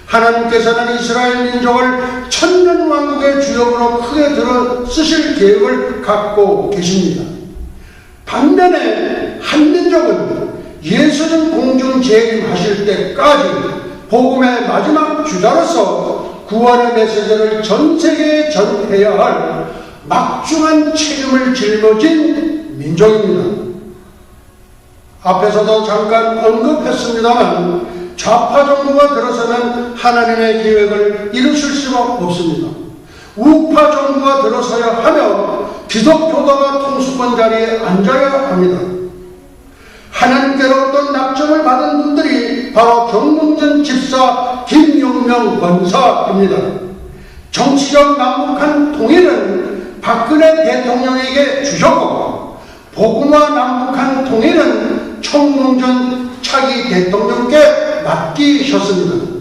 하나님께서는 이스라엘 민족을 천년왕국의 주역으로 크게 들어 쓰실 계획을 갖고 계십니다. 반면에 한민족은 예수님 공중 재림하실 때까지 복음의 마지막 주자로서 구원의 메시지를 전 세계에 전해야 할 막중한 책임을 짊어진 민족입니다. 앞에서도 잠깐 언급했습니다만 좌파 정부가 들어서면 하나님의 계획을 이루실 수가 없습니다. 우파 정부가 들어서야 하며 기독교도가 통수권 자리에 앉아야 합니다. 하나님께로부터 낙점을 받은 분들이 바로 정몽준 집사, 김용명 권사입니다. 정치적 남북한 통일은 박근혜 대통령에게 주셨고 복음화 남북한 통일은 정몽준 차기 대통령께 맡기셨습니다.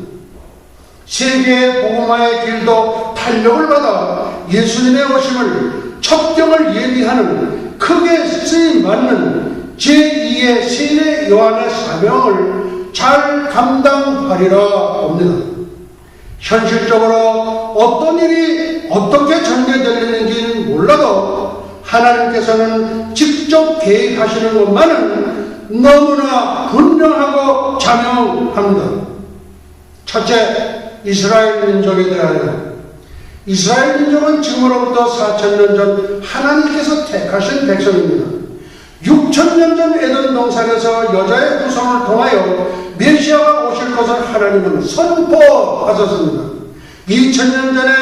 세계의 복음화의 길도 탄력을 받아 예수님의 오심을 첩경을 예비하는 크게 쓰임받는 제2의 세례 요한의 사명을 잘 감당하리라 봅니다. 현실적으로 어떤 일이 어떻게 전개되는지는 몰라도 하나님께서는 직접 계획하시는 것만은 너무나 분명하고 자명합니다. 첫째, 이스라엘 민족에 대하여. 이스라엘 민족은 지금으로부터 4,000년 전 하나님께서 택하신 백성입니다. 6,000년 전 에덴 동산에서 여자의 후손을 통하여 메시아가 오실 것을 하나님은 선포하셨습니다. 2000년 전에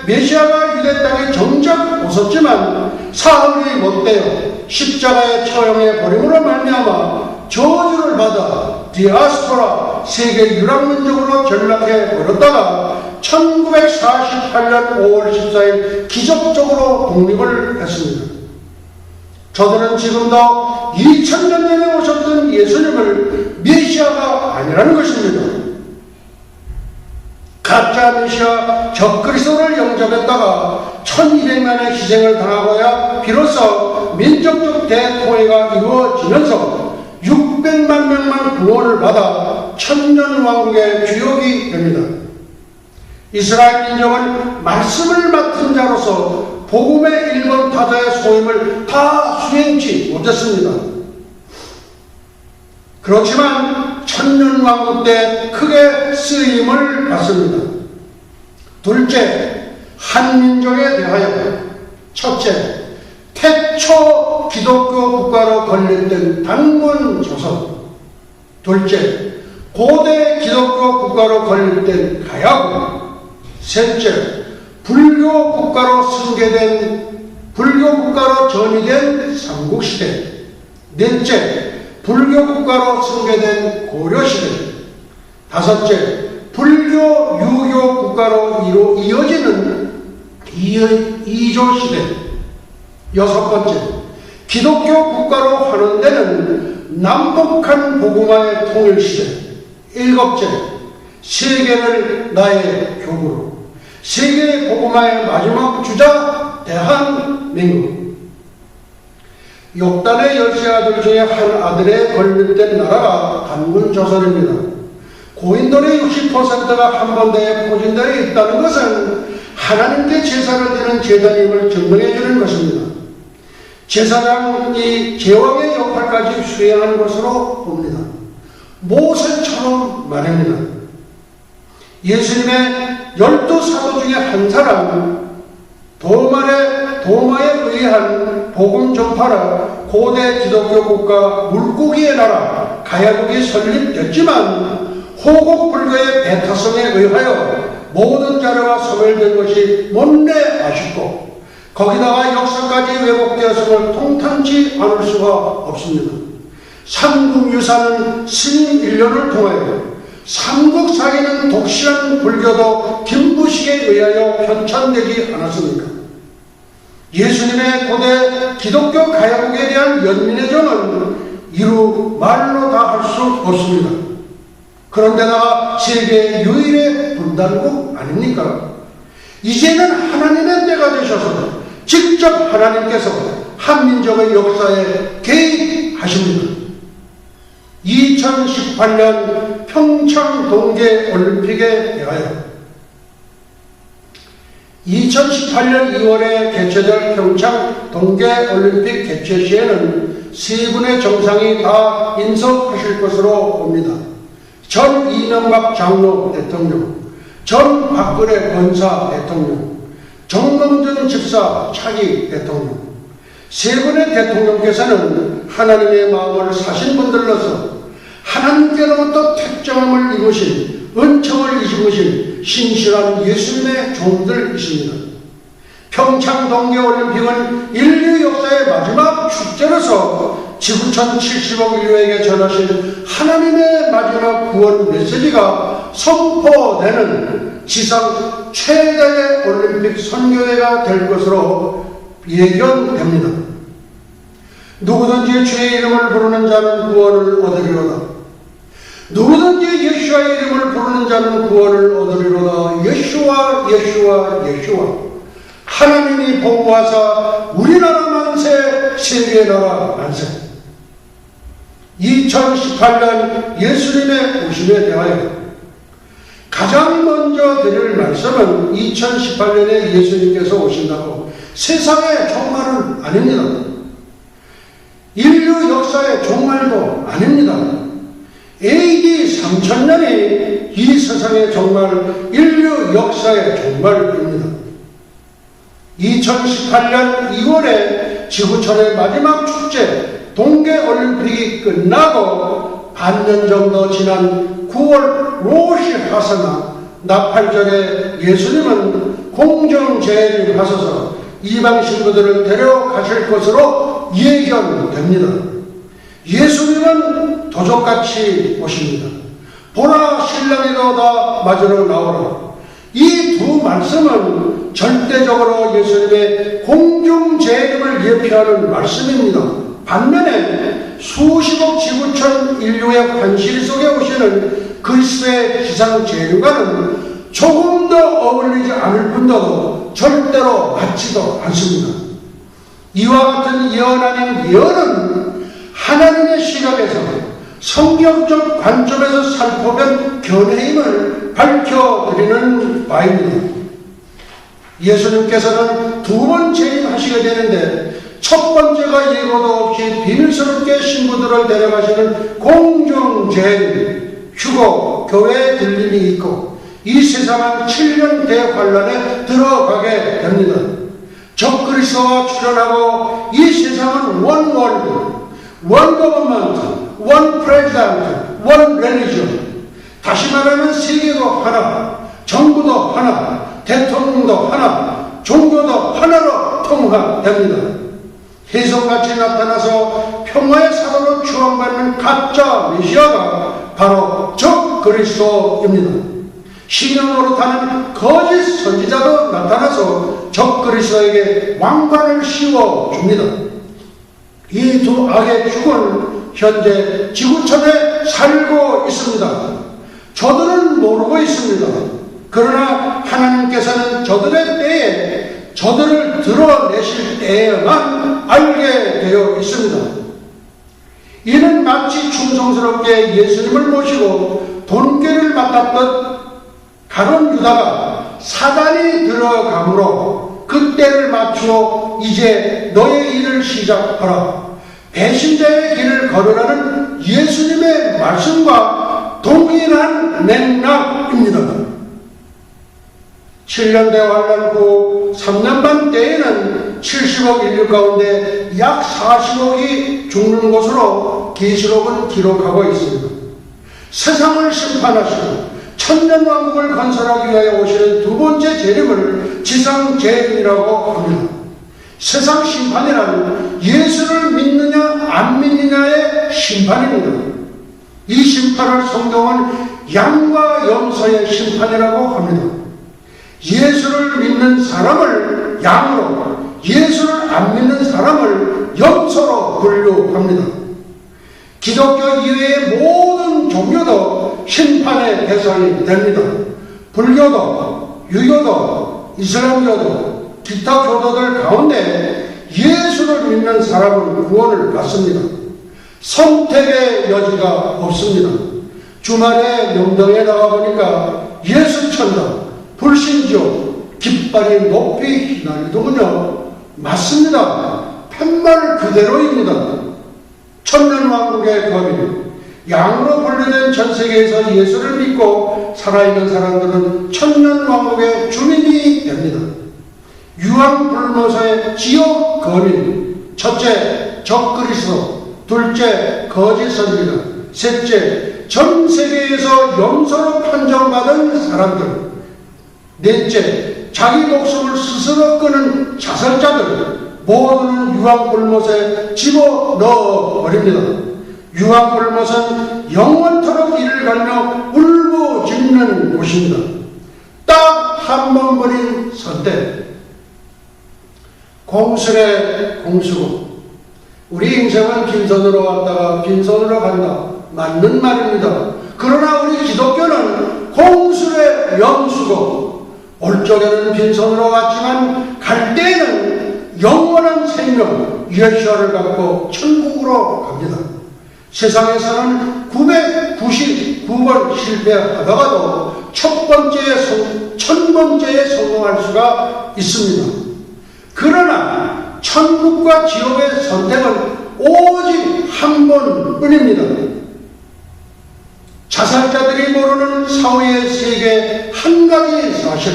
메시아가 유대 땅에 정작 오셨지만 사흘이 못되어 십자가의 처형에 버림으로 말미암아 저주를 받아 디아스포라 세계 유랑민족으로 전락해 버렸다가 1948년 5월 14일 기적적으로 독립을 했습니다. 저들은 지금도 2000년 전에 오셨던 예수님을 메시아가 아니라는 것입니다. 가짜 메시아 적그리스도를 영접했다가 1200만의 희생을 당하고야 비로소 민족적 대통회가 이루어지면서 600만 명만 구원을 받아 천년왕국의 주역이 됩니다. 이스라엘 민족은 말씀을 맡은 자로서 복음의 일본 타자의 소임을 다 수행치 못했습니다. 그렇지만 천년왕국 때 크게 쓰임을 받습니다. 둘째, 한민족에 대하여. 첫째, 태초 기독교 국가로 건립된 단군 조선. 둘째, 고대 기독교 국가로 건립된 가야국. 셋째, 불교 국가로 전이된 삼국시대. 넷째, 불교 국가로 승계된 고려시대. 다섯째, 불교 유교 국가로 이어지는 이조시대. 여섯 번째, 기독교 국가로 환원되는 남북한 복음화의 통일시대. 일곱째, 세계를 나의 교구로. 세계 복음화의 마지막 주자 대한민국. 욕단의 10세 아들 중에 한 아들에 건립된 나라가 단군조선입니다. 고인돌의 60%가 한반도에 포진되어 있다는 것은 하나님께 제사를 드리는 제사님을 증명해 주는 것입니다. 제사장이 제왕의 역할까지 수행하는 것으로 봅니다. 모세처럼 말입니다. 예수님의 12사도 중에 한 사람, 도마에 의한 복음 전파라 고대 기독교 국가 물고기의 나라 가야국이 설립됐지만 호국 불교의 배타성에 의하여 모든 자료가 소멸된 것이 못내 아쉽고 거기다가 역사까지 왜곡되었음을 통탄치 않을 수가 없습니다. 삼국유사는 스님 1년을 통하여 삼국사기는 독실한 불교도 김부식에 의하여 편찬되지 않았습니까? 예수님의 고대 기독교 가야국에 대한 연민의 정은 이루 말로 다 할 수 없습니다. 그런데다가 세계 유일의 분단국 아닙니까? 이제는 하나님의 때가 되셔서 직접 하나님께서 한민족의 역사에 개입하십니다. 2018년 평창 동계올림픽에 대하여 2018년 2월에 개최될 평창 동계올림픽 개최 시에는 세 분의 정상이 다 인석하실 것으로 봅니다. 전 이명박 장로 대통령, 전 박근혜 권사 대통령, 정몽준 집사 차기 대통령. 세 분의 대통령께서는 하나님의 마음을 사신 분들로서 하나님께로부터 택정함을 입으신 은총을 입으신 신실한 예수님의 종들이십니다. 평창 동계올림픽은 인류 역사의 마지막 축제로서 지구촌 70억 인류에게 전하신 하나님의 마지막 구원 메시지가 선포되는 지상 최대의 올림픽 선교회가 될 것으로 예견됩니다. 누구든지 주의 이름을 부르는 자는 구원을 얻으리로다. 누구든지 예수와의 이름을 부르는 자는 구원을 얻으리로다. 예수와 예수와 예수와. 하나님이 보호하사 우리나라 만세, 세계 나라 만세. 2018년 예수님의 오심에 대하여 가장 먼저 드릴 말씀은 2018년에 예수님께서 오신다고 세상의 종말은 아닙니다. 인류 역사의 종말도 아닙니다. AD 3000년이 이 세상의 종말, 인류 역사의 종말입니다. 2018년 2월에 지구촌의 마지막 축제 동계올림픽이 끝나고 반년 정도 지난 9월 로시 하사나 나팔절에 예수님은 공정재림하셔서 이방 신부들을 데려가실 것으로 예견됩니다. 예수님은 도적같이 오십니다. 보라 신랑이도 다 맞으러 나오라. 이 두 말씀은 절대적으로 예수님의 공중재림을 예표하는 말씀입니다. 반면에 수십억 지구촌 인류의 환실 속에 오시는 그리스도의 지상재림과는 조금도 어울리지 않을 뿐더러 절대로 맞지도 않습니다. 이와 같은 예언 아닌 예언은 하나님의 시각에서 성경적 관점에서 살펴본 견해임을 밝혀드리는 바입니다. 예수님께서는 두 번 재림하시게 되는데 첫 번째가 예고도 없이 비밀스럽게 신부들을 데려가시는 공중재림, 휴거, 교회에 들림이 있고 이 세상은 7년 대환란에 들어가게 됩니다. 적그리스도와 출현하고 이 세상은 원 월드, 원 거버먼트, 원 프레지던트, 원 릴리전, 다시 말하면 세계도 하나, 정부도 하나, 대통령도 하나, 종교도 하나로 통합됩니다. 혜성같이 나타나서 평화의 사도로 추앙받는 가짜 메시아가 바로 적그리스도입니다. 신령 노릇하는 거짓 선지자도 나타나서 적그리스도에게 왕관을 씌워줍니다. 이 두 악의 죽은 현재 지구촌에 살고 있습니다. 저들은 모르고 있습니다. 그러나 하나님께서는 저들의 때에 저들을 드러내실 때에만 알게 되어 있습니다. 이는 마치 충성스럽게 예수님을 모시고 돈꾀를 맡았던 가룟 유다가 사단이 들어가므로 그 때를 맞추어 이제 너의 일을 시작하라, 배신자의 길을 걸으라는 예수님의 말씀과 동일한 맥락입니다. 7년 대환란 후 3년 반 때에는 70억 인류 가운데 약 40억이 죽는 것으로 계시록은 기록하고 있습니다. 세상을 심판하시고 천년왕국을 건설하기 위하여 오시는 두 번째 재림을 지상재림이라고 합니다. 세상 심판이란 예수를 믿느냐 안 믿느냐의 심판입니다. 이 심판을 성경은 양과 염소의 심판이라고 합니다. 예수를 믿는 사람을 양으로, 예수를 안 믿는 사람을 염소로 분류합니다. 기독교 이외의 모든 종교도 심판의 대상이 됩니다. 불교도, 유교도, 이슬람교도, 기타 교도들 가운데 예수를 믿는 사람은 구원을 받습니다. 선택의 여지가 없습니다. 주말에 명동에 나가보니까 예수천당, 불신교, 깃발이 높이 휘날리더군요. 맞습니다. 팻말 그대로입니다. 천년왕국의 거민, 양으로 분류된 전 세계에서 예수를 믿고 살아있는 사람들은 천년왕국의 주민이 됩니다. 유황불모서의 지옥 거민, 첫째 적그리스도, 둘째 거짓 선지자, 셋째 전 세계에서 염소로 판정받은 사람들, 넷째 자기 목숨을 스스로 끄는 자살자들, 모두는 유황불못에 집어넣어버립니다. 유황불못은 영원토록 이를 갈며 울부짖는 곳입니다. 딱 한 번 버린 선택, 공술의 공수고, 우리 인생은 빈손으로 왔다가 빈손으로 간다, 맞는 말입니다. 그러나 우리 기독교는 공술의 영수고, 올 적에는 빈손으로 왔지만 갈 때에는 영원한 생명 예수를 갖고 천국으로 갑니다. 세상에서는 999번 실패하다가도 천 번째에 성공할 수가 있습니다. 그러나 천국과 지옥의 선택은 오직 한 번뿐입니다. 자살자들이 모르는 사후의 세계 한 가지 사실,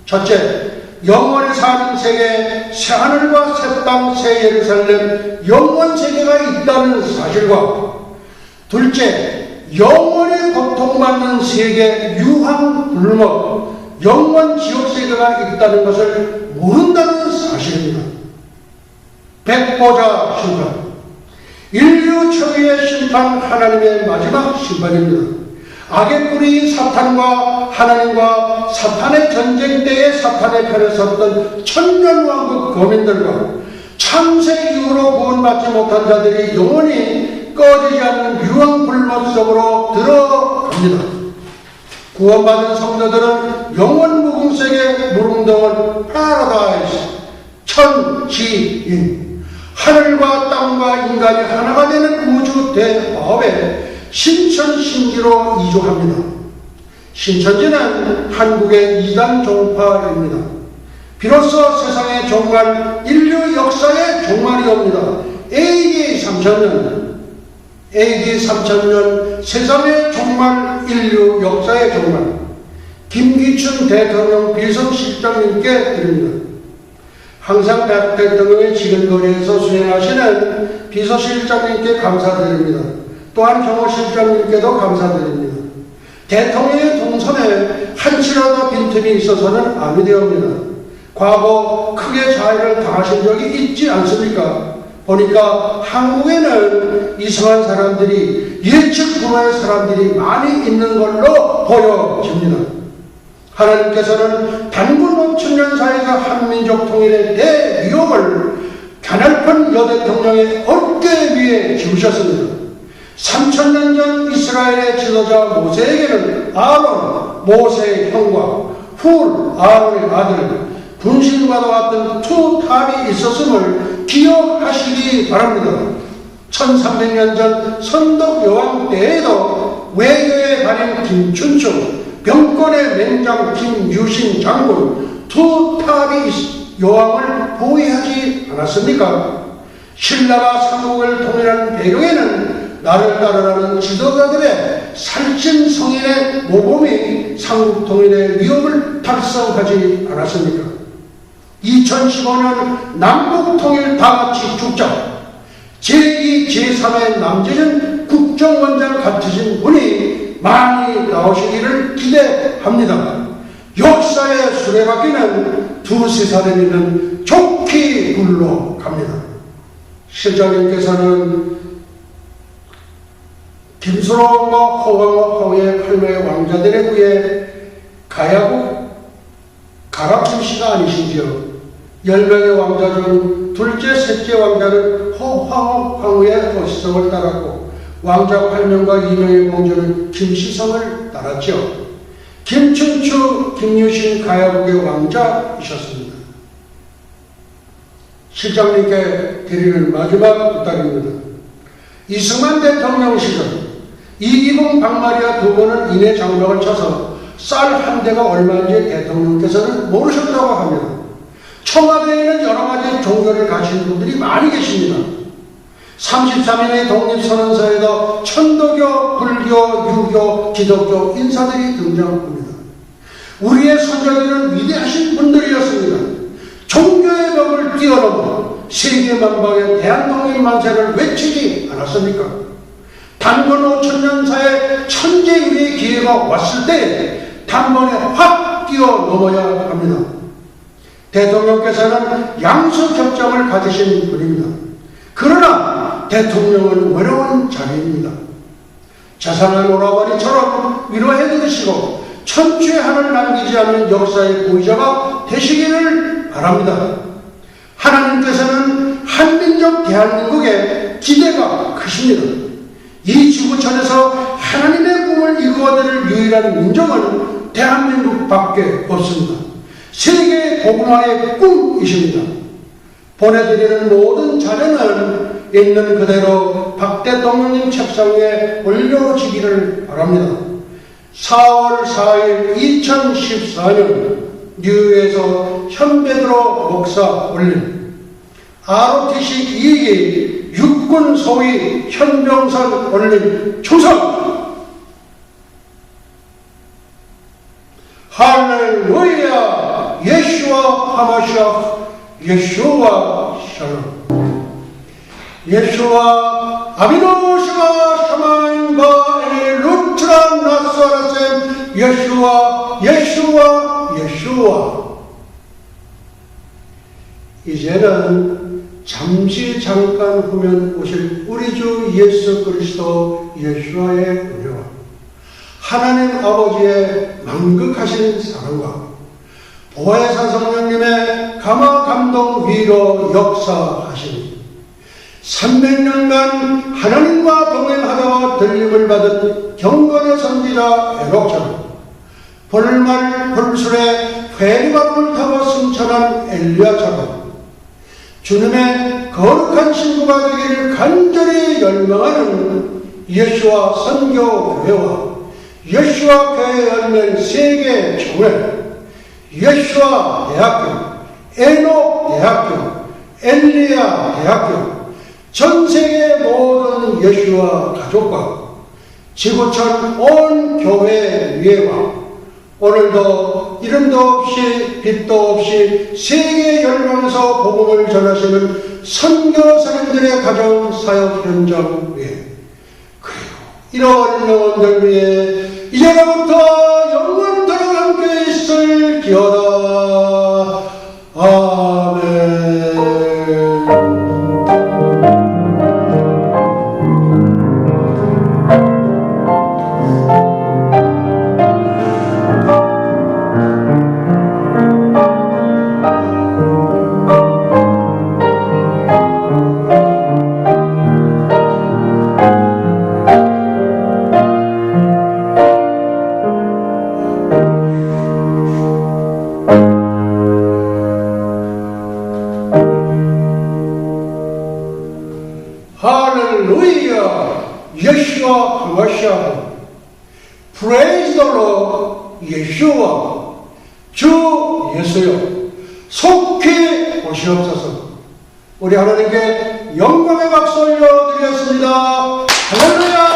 첫째, 영원히 사는 세계, 새하늘과 새땅, 새예루살렘 영원 세계가 있다는 사실과, 둘째, 영원히 고통받는 세계, 유황불목, 영원 지옥 세계가 있다는 것을 모른다는 사실입니다. 백보자 심판, 인류 초유의 심판, 하나님의 마지막 심판입니다. 악의 뿌리인 사탄과 하나님과 사탄의 전쟁 때에 사탄의 편에 섰던 천년왕국 거민들과 창세 이후로 구원받지 못한 자들이 영원히 꺼지지 않는 유황불못 속으로 들어갑니다. 구원받은 성도들은 영원 무궁색의 무릉덩어리 파라다이스, 천지인, 하늘과 땅과 인간이 하나가 되는 우주 대화업에 신천신지로 이주합니다. 신천지는 한국의 2단 종파입니다. 비로소 세상의 종말, 인류 역사의 종말이 옵니다. AD 3000년 세상의 종말, 인류 역사의 종말. 김기춘 대통령 비서실장님께 드립니다. 항상 대통령의 지근거리에서 수행하시는 비서실장님께 감사드립니다. 또한 경호실장님께도 감사드립니다. 대통령의 동선에 한치라도 빈틈이 있어서는 안 되옵니다. 과거 크게 자해를 당하신 적이 있지 않습니까? 보니까 한국에는 이상한 사람들이, 예측 불허의 사람들이 많이 있는 걸로 보여집니다. 하나님께서는 단군 5천년 사이에서 한민족 통일의 대위협을 가날픈 여대통령의 어깨 위에 지우셨습니다. 3000년 전 이스라엘의 지도자 모세에게는 아론, 모세의 형과 훌, 아론의 아들, 분신과도 같은 두 탑이 있었음을 기억하시기 바랍니다. 1300년 전 선덕 여왕 때에도 외교의 달인 김춘추, 병권의 맹장 김유신 장군 두 탑이 여왕을 보위하지 않았습니까? 신라가 삼국을 통일한 배경에는 나를 따르라는 지도자들의 살찐 성인의 모범이 삼국 통일의 위협을 달성하지 않았습니까? 2015년 남북 통일 다같이 죽자 제2, 제3의 남재준 국정원장 같으신 분이 많이 나오시기를 기대합니다. 역사의 수레바퀴는 두세 사람이면 좋게 굴러갑니다. 실장님께서는 김수롱과 호강과 황후의 팔매의 왕자들에 의해 가야국 가락김씨가 아니신지요. 10명의 왕자 중 둘째, 셋째 왕자는 호황후 황후의 호시성을 따랐고 왕자 8명과 2명의 공주는 김시성을 따랐죠. 김춘추, 김유신 가야국의 왕자이셨습니다. 실장님께 드리는 마지막 부탁입니다. 이승만 대통령 시절 이기봉, 박마리아 두 분은 인해 장벽을 쳐서 쌀 한 대가 얼마인지 대통령께서는 모르셨다고 합니다. 청와대에는 여러 가지 종교를 가진 분들이 많이 계십니다. 33인의 독립선언서에도 천도교, 불교, 유교, 기독교 인사들이 등장합니다. 우리의 선조들은 위대하신 분들이었습니다. 종교의 벽을 뛰어넘어 세계 만방의 대한독립 만세를 외치지 않았습니까? 단군 5천년사의 천재일의 기회가 왔을 때 단번에 확 뛰어넘어야 합니다. 대통령께서는 양수협정을 가지신 분입니다. 그러나 대통령은 외로운 자리입니다. 자상한 오라버니처럼 위로해드리시고 천추의 한을 남기지 않는 역사의 보이자가 되시기를 바랍니다. 하나님께서는 한민족 대한민국의 기대가 크십니다. 이 지구촌에서 하나님의 꿈을 이루어드릴 유일한 민족은 대한민국밖에 없습니다. 세계의 복음화의 꿈이십니다. 보내드리는 모든 자료는 있는 그대로 박 대통령님 책상 위에 올려지기를 바랍니다. 4월 4일 2014년 뉴욕에서 현베드로 목사 올림 ROTC 2기 육군 소위 현병선 올림 충성! 할렐루야! 예수와 하마시아 예수와 샬롬 예수와 아비노시가 샤마인바 루트라 나사라셈 예수와 이제는 잠깐 후면 오실 우리 주 예수 그리스도 예수와의 은혜와 하나님 아버지의 만극하신 사랑과 보혜사 성령님의 감화 감동 위로 역사하시니 300년간 하나님과 동행하다가 들림을 받은 경건의 선지자 에녹처럼 볼말 볼술에 회리바람을 타고 승천한 엘리야처럼 주님의 거룩한 신부가 되기를 간절히 열망하는 예수와 선교교회와 예수와 교회에 열린 세계 총회, 예수와 대학교, 에녹 대학교, 엘리야 대학교, 전 세계 모든 예수와 가족과 지구촌 온 교회 위에와 오늘도 이름도 없이 빛도 없이 세계 열방에서 복음을 전하시는 선교사님들의 가정 사역 현장 위에 그리고 이런 영혼들 위에 이제로부터 영원토록 함께 있을지어다. 아멘. 예수와 강하시하고 Praise the Lord 예수와 주 예수여 속히 오시옵소서. 우리 하나님께 영광의 박수 올려드리겠습니다. 할렐루야.